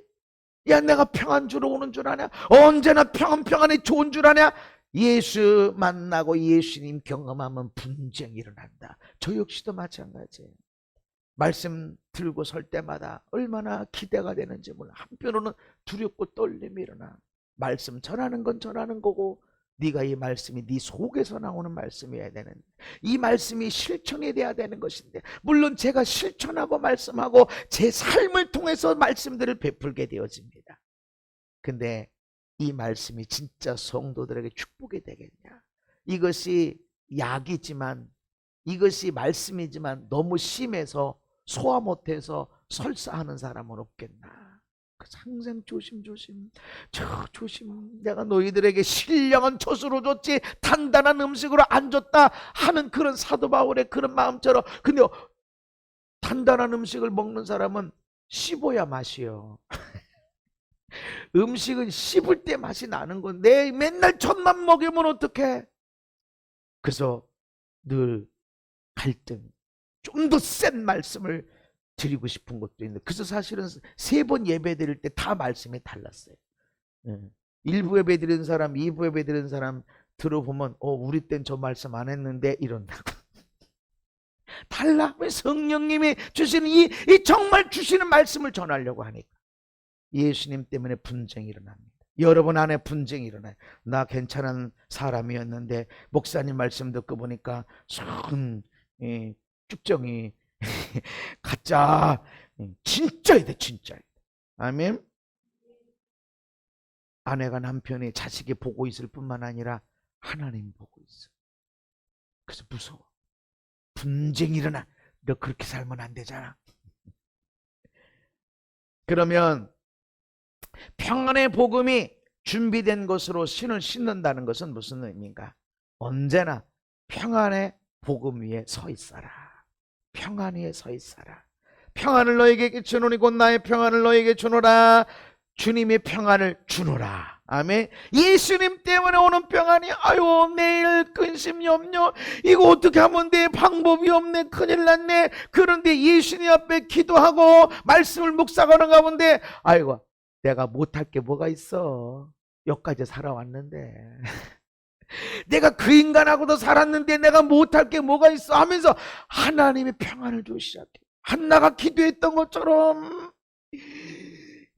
A: 야, 내가 평안 주러 오는 줄 아냐? 언제나 평안이 좋은 줄 아냐? 예수 만나고 예수님 경험하면 분쟁이 일어난다. 저 역시도 마찬가지예요. 말씀 들고 설 때마다 얼마나 기대가 되는지 몰라. 한편으로는 두렵고 떨림이 일어나. 말씀 전하는 건 전하는 거고, 네가 이 말씀이 네 속에서 나오는 말씀이어야 되는데, 이 말씀이 실천이 돼야 되는 것인데, 물론 제가 실천하고 말씀하고 제 삶을 통해서 말씀들을 베풀게 되어집니다. 근데 이 말씀이 진짜 성도들에게 축복이 되겠냐? 이것이 약이지만, 이것이 말씀이지만 너무 심해서 소화 못해서 설사하는 사람은 없겠나? 항상 조심. 내가 너희들에게 신령한 젖으로 줬지 단단한 음식으로 안 줬다 하는 그런 사도 바울의 그런 마음처럼. 근데 단단한 음식을 먹는 사람은 씹어야 맛이요. 음식은 씹을 때 맛이 나는 건데 맨날 젖만 먹이면 어떡해? 그래서 늘 갈등, 좀 더 센 말씀을 드리고 싶은 것도 있는데, 그래서 사실은 3번 예배 드릴 때 다 말씀이 달랐어요. 1부 예배 드리는 사람, 2부 예배 드리는 사람 들어보면 우리 땐 저 말씀 안 했는데 이런다고. 달라. 왜? 성령님이 주시는 이 정말 주시는 말씀을 전하려고 하니까. 예수님 때문에 분쟁이 일어납니다. 여러분 안에 분쟁이 일어나요. 나 괜찮은 사람이었는데 목사님 말씀 듣고 보니까 쭉정이 가짜. 진짜야 돼, 진짜야. 아멘. 아내가 남편이 자식이 보고 있을 뿐만 아니라 하나님 보고 있어. 그래서 무서워. 분쟁이 일어나. 너 그렇게 살면 안 되잖아. 그러면 평안의 복음이 준비된 것으로 신을 신는다는 것은 무슨 의미인가? 언제나 평안의 복음 위에 서 있어라. 평안 위에 서 있어라. 평안을 너에게 주노니 곧 나의 평안을 너에게 주노라. 주님의 평안을 주노라. 아멘. 예수님 때문에 오는 평안이, 아유 내일 근심 염려 이거 어떻게 하면 돼? 방법이 없네. 큰일 났네. 그런데 예수님 앞에 기도하고 말씀을 묵상하는 가운데, 아이고 내가 못할 게 뭐가 있어. 여기까지 살아왔는데 내가 그 인간하고도 살았는데 내가 못할 게 뭐가 있어 하면서 하나님의 평안을 주기 시작해. 한나가 기도했던 것처럼,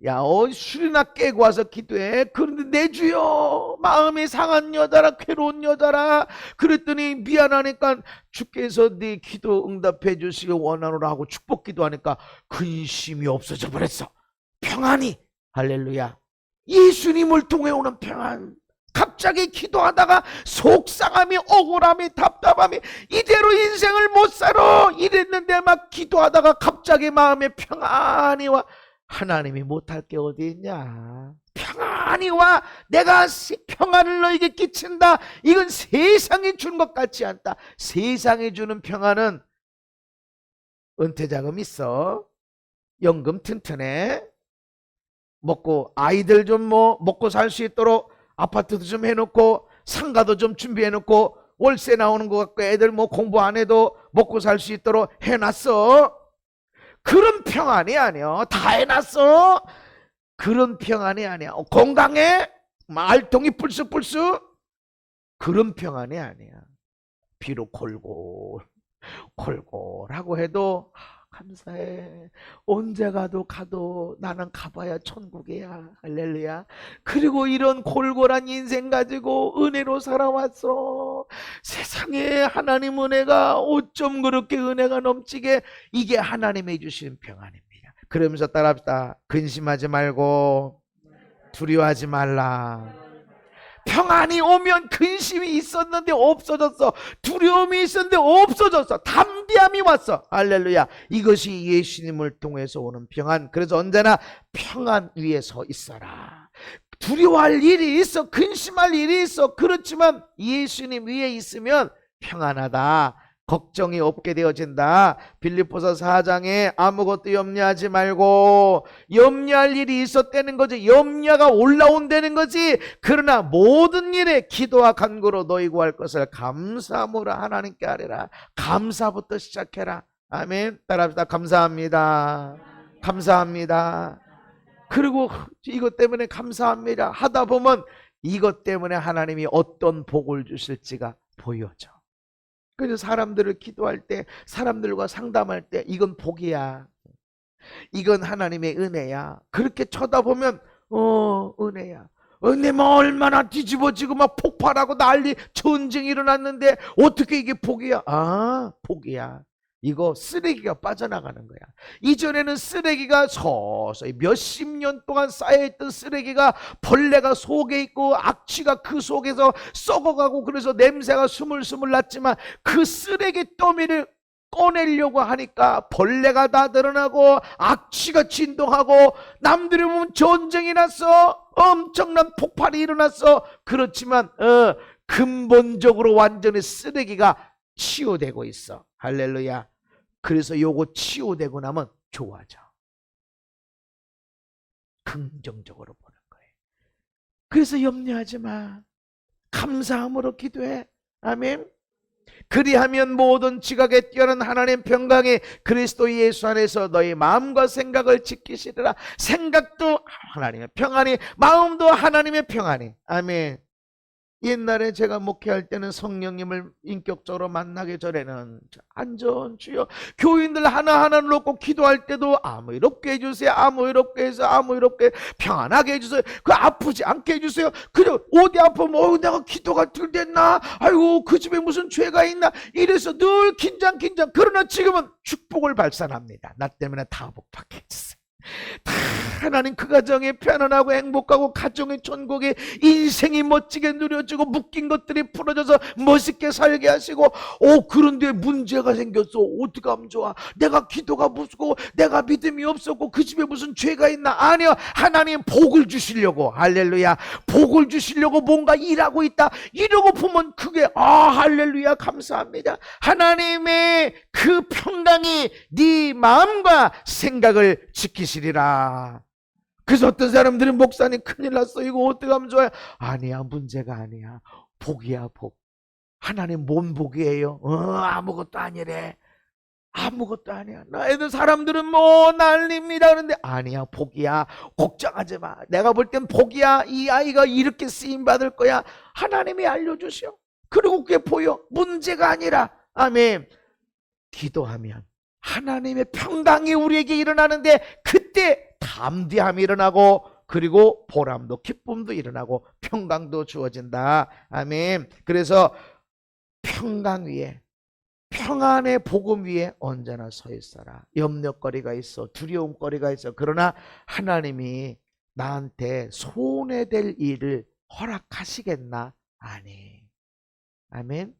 A: 야, 술이나 깨고 와서 기도해. 그런데 내 주여, 마음이 상한 여자라, 괴로운 여자라. 그랬더니 미안하니까 주께서 네 기도 응답해 주시기 원하노라 하고 축복 기도하니까 근심이 없어져 버렸어. 평안이. 할렐루야. 예수님을 통해 오는 평안. 갑자기 기도하다가 속상함이, 억울함이, 답답함이, 이대로 인생을 못 살아 이랬는데 막 기도하다가 갑자기 마음에 평안이 와. 하나님이 못할 게 어디 있냐? 평안이 와. 내가 평안을 너에게 끼친다. 이건 세상이 준 것 같지 않다. 세상이 주는 평안은 은퇴자금 있어, 연금 튼튼해, 먹고 아이들 좀 먹고 살 수 있도록 아파트도 좀 해놓고 상가도 좀 준비해놓고 월세 나오는 것 같고 애들 공부 안 해도 먹고 살 수 있도록 해놨어. 그런 평안이 아니야. 다 해놨어. 그런 평안이 아니야. 건강해? 알통이 불쑥불쑥? 그런 평안이 아니야. 비록 골골하고 해도 감사해. 언제 가도 나는 가봐야 천국이야. 할렐루야. 그리고 이런 골골한 인생 가지고 은혜로 살아왔어. 세상에 하나님 은혜가 어쩜 그렇게 은혜가 넘치게. 이게 하나님이 주신 평안입니다. 그러면서 따라합시다. 근심하지 말고 두려워하지 말라. 평안이 오면 근심이 있었는데 없어졌어. 두려움이 있었는데 없어졌어. 담대함이 왔어. 할렐루야. 이것이 예수님을 통해서 오는 평안. 그래서 언제나 평안 위에 서 있어라. 두려워할 일이 있어, 근심할 일이 있어. 그렇지만 예수님 위에 있으면 평안하다. 걱정이 없게 되어진다. 빌립보서 4장에 아무것도 염려하지 말고, 염려할 일이 있었다는 거지, 염려가 올라온다는 거지. 그러나 모든 일에 기도와 간구로 너희 구할 것을 감사함으로 하나님께 아뢰라. 감사부터 시작해라. 아멘. 따라합시다. 감사합니다. 감사합니다. 그리고 이것 때문에 감사합니다 하다 보면 이것 때문에 하나님이 어떤 복을 주실지가 보여져. 그래서 사람들을 기도할 때, 사람들과 상담할 때 이건 복이야, 이건 하나님의 은혜야, 그렇게 쳐다보면 은혜야. 은혜만 얼마나 뒤집어지고 막 폭발하고 난리, 전쟁이 일어났는데 어떻게 이게 복이야? 아, 복이야. 이거 쓰레기가 빠져나가는 거야. 이전에는 쓰레기가 서서히 몇십 년 동안 쌓여있던 쓰레기가 벌레가 속에 있고 악취가 그 속에서 썩어가고 그래서 냄새가 스물스물 났지만 그 쓰레기 더미를 꺼내려고 하니까 벌레가 다 드러나고 악취가 진동하고 남들이 보면 전쟁이 났어. 엄청난 폭발이 일어났어. 그렇지만 근본적으로 완전히 쓰레기가 치유되고 있어. 할렐루야. 그래서 요거 치유되고 나면 좋아져. 긍정적으로 보는 거예요. 그래서 염려하지 마. 감사함으로 기도해. 아멘. 그리하면 모든 지각에 뛰어난 하나님 평강이 그리스도 예수 안에서 너희 마음과 생각을 지키시리라. 생각도 하나님의 평안이, 마음도 하나님의 평안이. 아멘. 옛날에 제가 목회할 때는 성령님을 인격적으로 만나기 전에는 안전 주여, 교인들 하나하나 놓고 기도할 때도 아무 일 없게 해주세요, 아무 일 없게 해서 아무 일 없게 평안하게 해주세요, 그 아프지 않게 해주세요. 그저 어디 아프면 내가 기도가 덜 됐나, 아이고 그 집에 무슨 죄가 있나, 이래서 늘 긴장. 그러나 지금은 축복을 발산합니다. 나 때문에 다 복받게 해주세요. 다 하나님 그 가정이 편안하고 행복하고 가정의 천국이, 인생이 멋지게 누려지고 묶인 것들이 풀어져서 멋있게 살게 하시고, 그런데 문제가 생겼어. 어떻게 하면 좋아? 내가 기도가 무섭고 내가 믿음이 없었고 그 집에 무슨 죄가 있나? 아니요, 하나님 복을 주시려고, 할렐루야, 복을 주시려고 뭔가 일하고 있다. 이러고 보면 그게 할렐루야, 감사합니다. 하나님의 그 평강이 네 마음과 생각을 지키시리라. 그래서 어떤 사람들은 목사님 큰일 났어, 이거 어떻게 하면 좋아요? 아니야, 문제가 아니야. 복이야, 복. 하나님 뭔 복이에요? 아무것도 아니래. 아무것도 아니야. 애들 사람들은 난립니다. 그런데 아니야, 복이야. 걱정하지 마. 내가 볼 땐 복이야. 이 아이가 이렇게 쓰임 받을 거야. 하나님이 알려주셔. 그리고 그게 보여. 문제가 아니라. 아멘. 기도하면 하나님의 평강이 우리에게 일어나는데, 그때 담대함이 일어나고 그리고 보람도 기쁨도 일어나고 평강도 주어진다. 아멘. 그래서 평강 위에, 평안의 복음 위에 언제나 서 있어라. 염려거리가 있어, 두려움거리가 있어. 그러나 하나님이 나한테 손해될 일을 허락하시겠나? 아니. 아멘.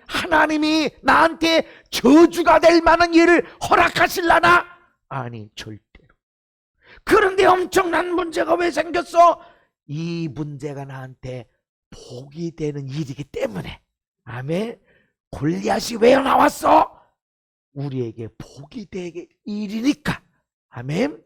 A: 하나님이 나한테 저주가 될 만한 일을 허락하실라나? 아니, 절대로. 그런데 엄청난 문제가 왜 생겼어? 이 문제가 나한테 복이 되는 일이기 때문에. 아멘. 골리앗이 왜 나왔어? 우리에게 복이 되게 일이니까. 아멘.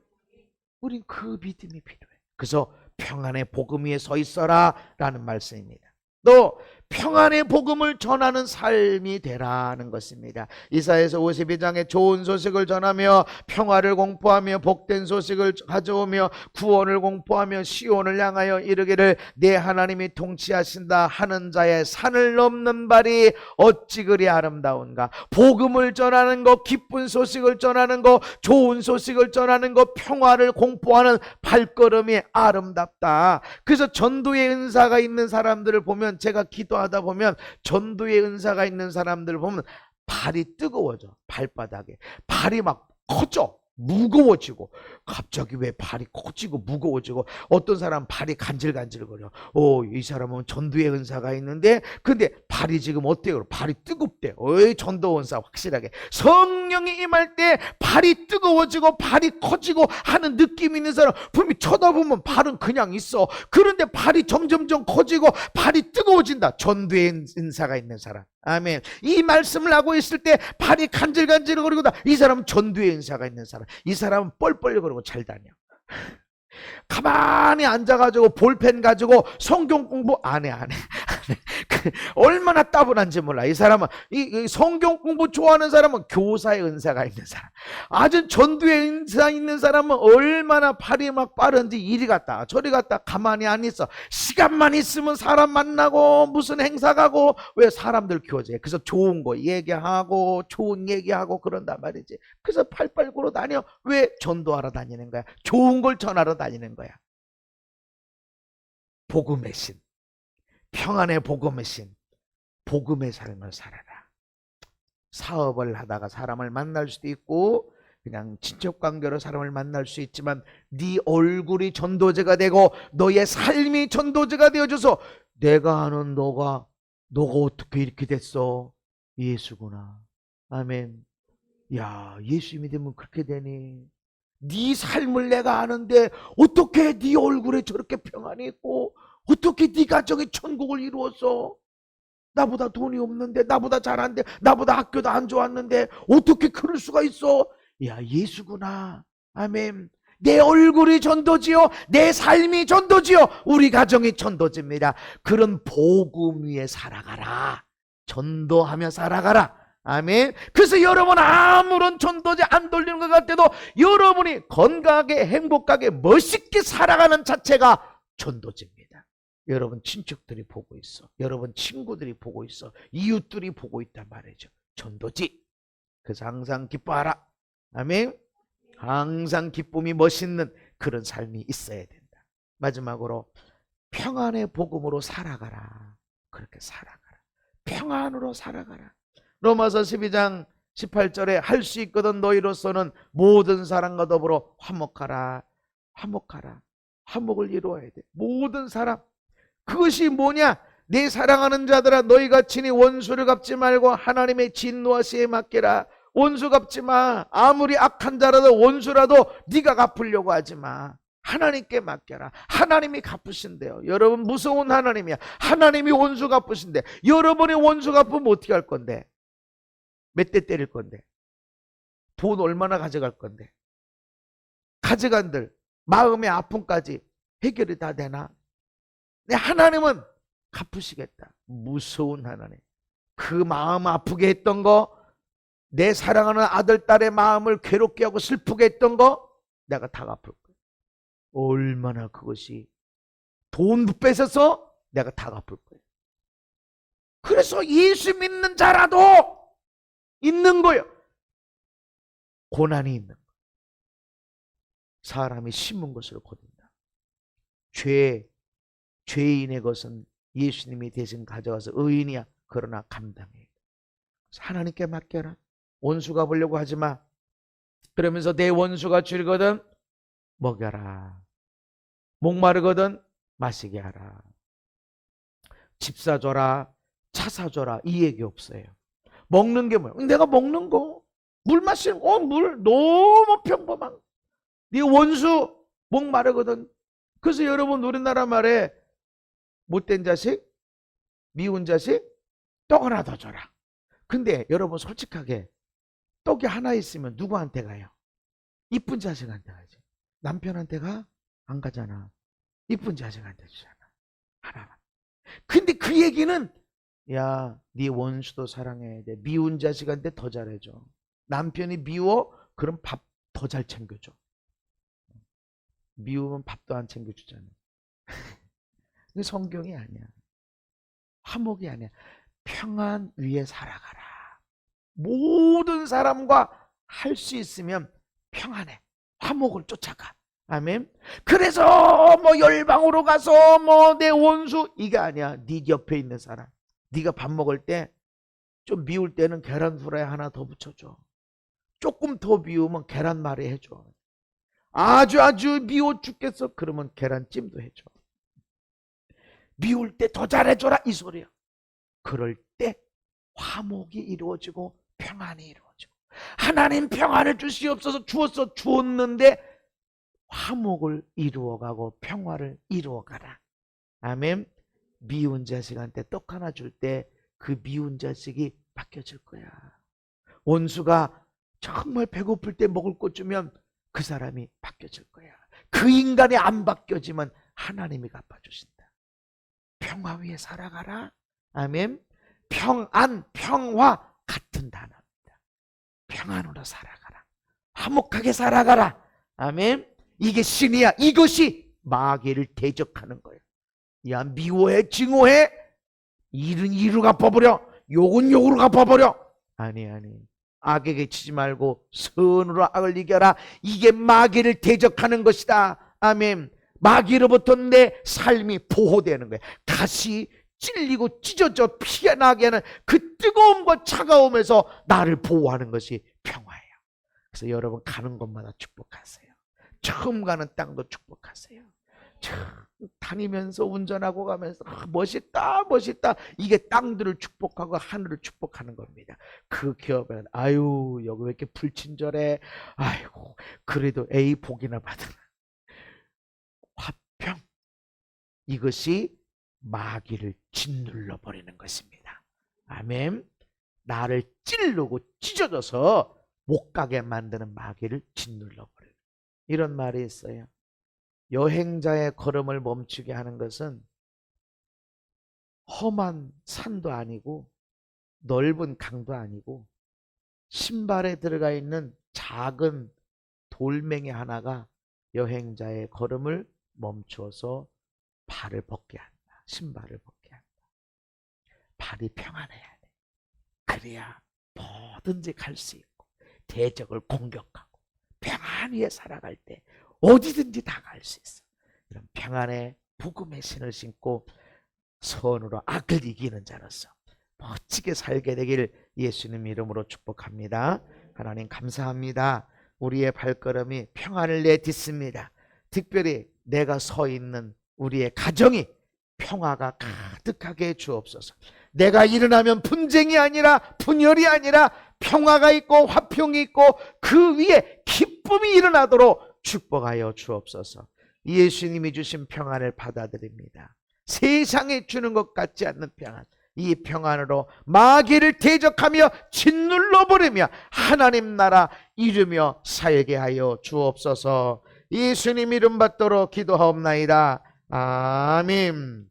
A: 우린 그 믿음이 필요해. 그래서 평안의 복음 위에 서 있어라 라는 말씀입니다. 또 평안의 복음을 전하는 삶이 되라는 것입니다. 이사야서 52장에 좋은 소식을 전하며 평화를 공포하며 복된 소식을 가져오며 구원을 공포하며 시온을 향하여 이르기를 내 하나님이 통치하신다 하는 자의 산을 넘는 발이 어찌 그리 아름다운가. 복음을 전하는 것, 기쁜 소식을 전하는 것, 좋은 소식을 전하는 것, 평화를 공포하는 발걸음이 아름답다. 그래서 전도의 은사가 있는 사람들을 보면, 제가 기도하다 보면 전도의 은사가 있는 사람들을 보면 발이 뜨거워져. 발바닥에 발이 막 커져, 무거워지고. 갑자기 왜 발이 커지고 무거워지고. 어떤 사람은 발이 간질간질거려. 이 사람은 전도의 은사가 있는데 근데 발이 지금 어때요? 발이 뜨겁대. 전도 은사 확실하게. 성령이 임할 때 발이 뜨거워지고 발이 커지고 하는 느낌이 있는 사람, 분명히 쳐다보면 발은 그냥 있어. 그런데 발이 점점점 커지고 발이 뜨거워진다. 전도의 은사가 있는 사람. 아멘. 이 말씀을 하고 있을 때 발이 간질간질거리고 이 사람은 전도의 은사가 있는 사람. 이 사람은 뻘뻘거리고 잘 다녀. 가만히 앉아가지고 볼펜 가지고 성경 공부 안 해. 얼마나 따분한지 몰라. 이 사람은 이 성경 공부 좋아하는 사람은 교사의 은사가 있는 사람, 아주 전도의 은사 있는 사람은 얼마나 팔이 막 빠른지 이리 갔다 저리 갔다 가만히 안 있어. 시간만 있으면 사람 만나고 무슨 행사 가고. 왜? 사람들 교제. 그래서 좋은 거 얘기하고 좋은 얘기하고 그런단 말이지. 그래서 팔팔 굴어 다녀. 왜? 전도하러 다니는 거야. 좋은 걸 전하러 다니는 거야. 복음의 신, 평안의 복음의 신, 복음의 삶을 살아라. 사업을 하다가 사람을 만날 수도 있고 그냥 친척관계로 사람을 만날 수 있지만 네 얼굴이 전도제가 되고 너의 삶이 전도제가 되어줘서 내가 아는 너가 어떻게 이렇게 됐어? 예수구나. 아멘. 야, 예수 믿으면 그렇게 되니? 네 삶을 내가 아는데 어떻게 네 얼굴에 저렇게 평안이 있고 어떻게 네 가정이 천국을 이루었어? 나보다 돈이 없는데, 나보다 잘하는데, 나보다 학교도 안 좋았는데 어떻게 그럴 수가 있어? 야, 예수구나. 아멘. 내 얼굴이 전도지요, 내 삶이 전도지요, 우리 가정이 전도지입니다. 그런 복음 위에 살아가라. 전도하며 살아가라. 아멘. 그래서 여러분 아무런 전도제 안 돌리는 것 같아도 여러분이 건강하게 행복하게 멋있게 살아가는 자체가 전도제입니다. 여러분 친척들이 보고 있어. 여러분 친구들이 보고 있어. 이웃들이 보고 있단 말이죠. 전도지. 그래서 항상 기뻐하라. 아멘. 항상 기쁨이 멋있는 그런 삶이 있어야 된다. 마지막으로 평안의 복음으로 살아가라. 그렇게 살아가라. 평안으로 살아가라. 로마서 12장 18절에 할 수 있거든 너희로서는 모든 사람과 더불어 화목하라. 화목하라. 화목을 이루어야 돼. 모든 사람. 그것이 뭐냐? 내 사랑하는 자들아 너희가 친히 원수를 갚지 말고 하나님의 진노하시에 맡기라. 원수 갚지 마. 아무리 악한 자라도 원수라도 네가 갚으려고 하지 마. 하나님께 맡겨라. 하나님이 갚으신대요. 여러분 무서운 하나님이야. 하나님이 원수 갚으신대. 여러분이 원수 갚으면 어떻게 할 건데? 몇 대 때릴 건데? 돈 얼마나 가져갈 건데? 가져간들 마음의 아픔까지 해결이 다 되나? 하나님은 갚으시겠다. 무서운 하나님. 그 마음 아프게 했던 거, 내 사랑하는 아들 딸의 마음을 괴롭게 하고 슬프게 했던 거 내가 다 갚을 거야. 얼마나 그것이 돈 뺏어서 내가 다 갚을 거야. 그래서 예수 믿는 자라도 있는 거예요. 고난이 있는 거예요. 사람이 심은 것을 거둔다. 죄인의 것은 예수님이 대신 가져가서 의인이야. 그러나 감당해. 하나님께 맡겨라. 원수 갚으려고 하지 마. 그러면서 내 원수가 줄거든 먹여라. 목마르거든 마시게 하라. 집 사줘라, 차 사줘라 이 얘기 없어요. 먹는 게 뭐야? 내가 먹는 거, 물 마시는 거, 물 너무 평범한. 네 원수 목 마르거든. 그래서 여러분 우리나라 말에 못된 자식, 미운 자식, 떡 하나 더 줘라. 근데 여러분 솔직하게 떡이 하나 있으면 누구한테 가요? 이쁜 자식한테 가지. 남편한테 가? 안 가잖아. 이쁜 자식한테 주잖아. 하나만. 근데 그 얘기는 야, 네 원수도 사랑해야 돼. 미운 자식한테 더 잘해줘. 남편이 미워? 그럼 밥 더 잘 챙겨줘. 미우면 밥도 안 챙겨주잖아. 그게 성경이 아니야. 화목이 아니야. 평안 위에 살아가라. 모든 사람과 할 수 있으면 평안해. 화목을 쫓아가. 아멘. 그래서 뭐 열방으로 가서 뭐 내 원수 이게 아니야. 네 옆에 있는 사람. 네가 밥 먹을 때 좀 미울 때는 계란 후라이 하나 더 붙여줘. 조금 더 미우면 계란말이 해줘. 아주 미워 죽겠어. 그러면 계란찜도 해줘. 미울 때 더 잘해줘라 이 소리야. 그럴 때 화목이 이루어지고 평안이 이루어지고 하나님 평안을 주시옵소서 주었는데 화목을 이루어가고 평화를 이루어가라. 아멘. 미운 자식한테 떡 하나 줄 때 그 미운 자식이 바뀌어질 거야. 원수가 정말 배고플 때 먹을 것 주면 그 사람이 바뀌어질 거야. 그 인간이 안 바뀌어지면 하나님이 갚아주신다. 평화 위에 살아가라. 아멘. 평안, 평화 같은 단어입니다. 평안으로 살아가라. 화목하게 살아가라. 아멘. 이게 신이야. 이것이 마귀를 대적하는 거예요. 야, 미워해, 증오해. 일은 이로 갚아버려. 욕은 욕으로 갚아버려. 아니. 악에게 치지 말고 선으로 악을 이겨라. 이게 마귀를 대적하는 것이다. 아멘. 마귀로부터 내 삶이 보호되는 거예요. 가시 찔리고 찢어져 피가 나게 하는 그 뜨거움과 차가움에서 나를 보호하는 것이 평화예요. 그래서 여러분 가는 곳마다 축복하세요. 처음 가는 땅도 축복하세요. 다니면서 운전하고 가면서 멋있다 이게 땅들을 축복하고 하늘을 축복하는 겁니다. 그 기업은 아유 여기 왜 이렇게 불친절해. 아이고 그래도 A 복이나 받으라. 화평. 이것이 마귀를 짓눌러 버리는 것입니다. 아멘. 나를 찌르고 찢어져서 못 가게 만드는 마귀를 짓눌러 버리는 이런 말이 있어요. 여행자의 걸음을 멈추게 하는 것은 험한 산도 아니고 넓은 강도 아니고 신발에 들어가 있는 작은 돌멩이 하나가 여행자의 걸음을 멈추어서 발을 벗게 한다. 신발을 벗게 한다. 발이 평안해야 돼. 그래야 뭐든지 갈 수 있고 대적을 공격하고 평안히 살아갈 때 어디든지 다 갈 수 있어. 이런 평안의 복음의 신을 신고 선으로 악을 이기는 자로서 멋지게 살게 되길 예수님 이름으로 축복합니다. 하나님 감사합니다. 우리의 발걸음이 평안을 내딛습니다. 특별히 내가 서 있는 우리의 가정이 평화가 가득하게 주옵소서. 내가 일어나면 분쟁이 아니라 분열이 아니라 평화가 있고 화평이 있고 그 위에 기쁨이 일어나도록 축복하여 주옵소서. 예수님이 주신 평안을 받아들입니다. 세상에 주는 것 같지 않는 평안, 이 평안으로 마귀를 대적하며 짓눌러 버리며 하나님 나라 이루며 살게 하여 주옵소서. 예수님 이름 받도록 기도하옵나이다. 아멘.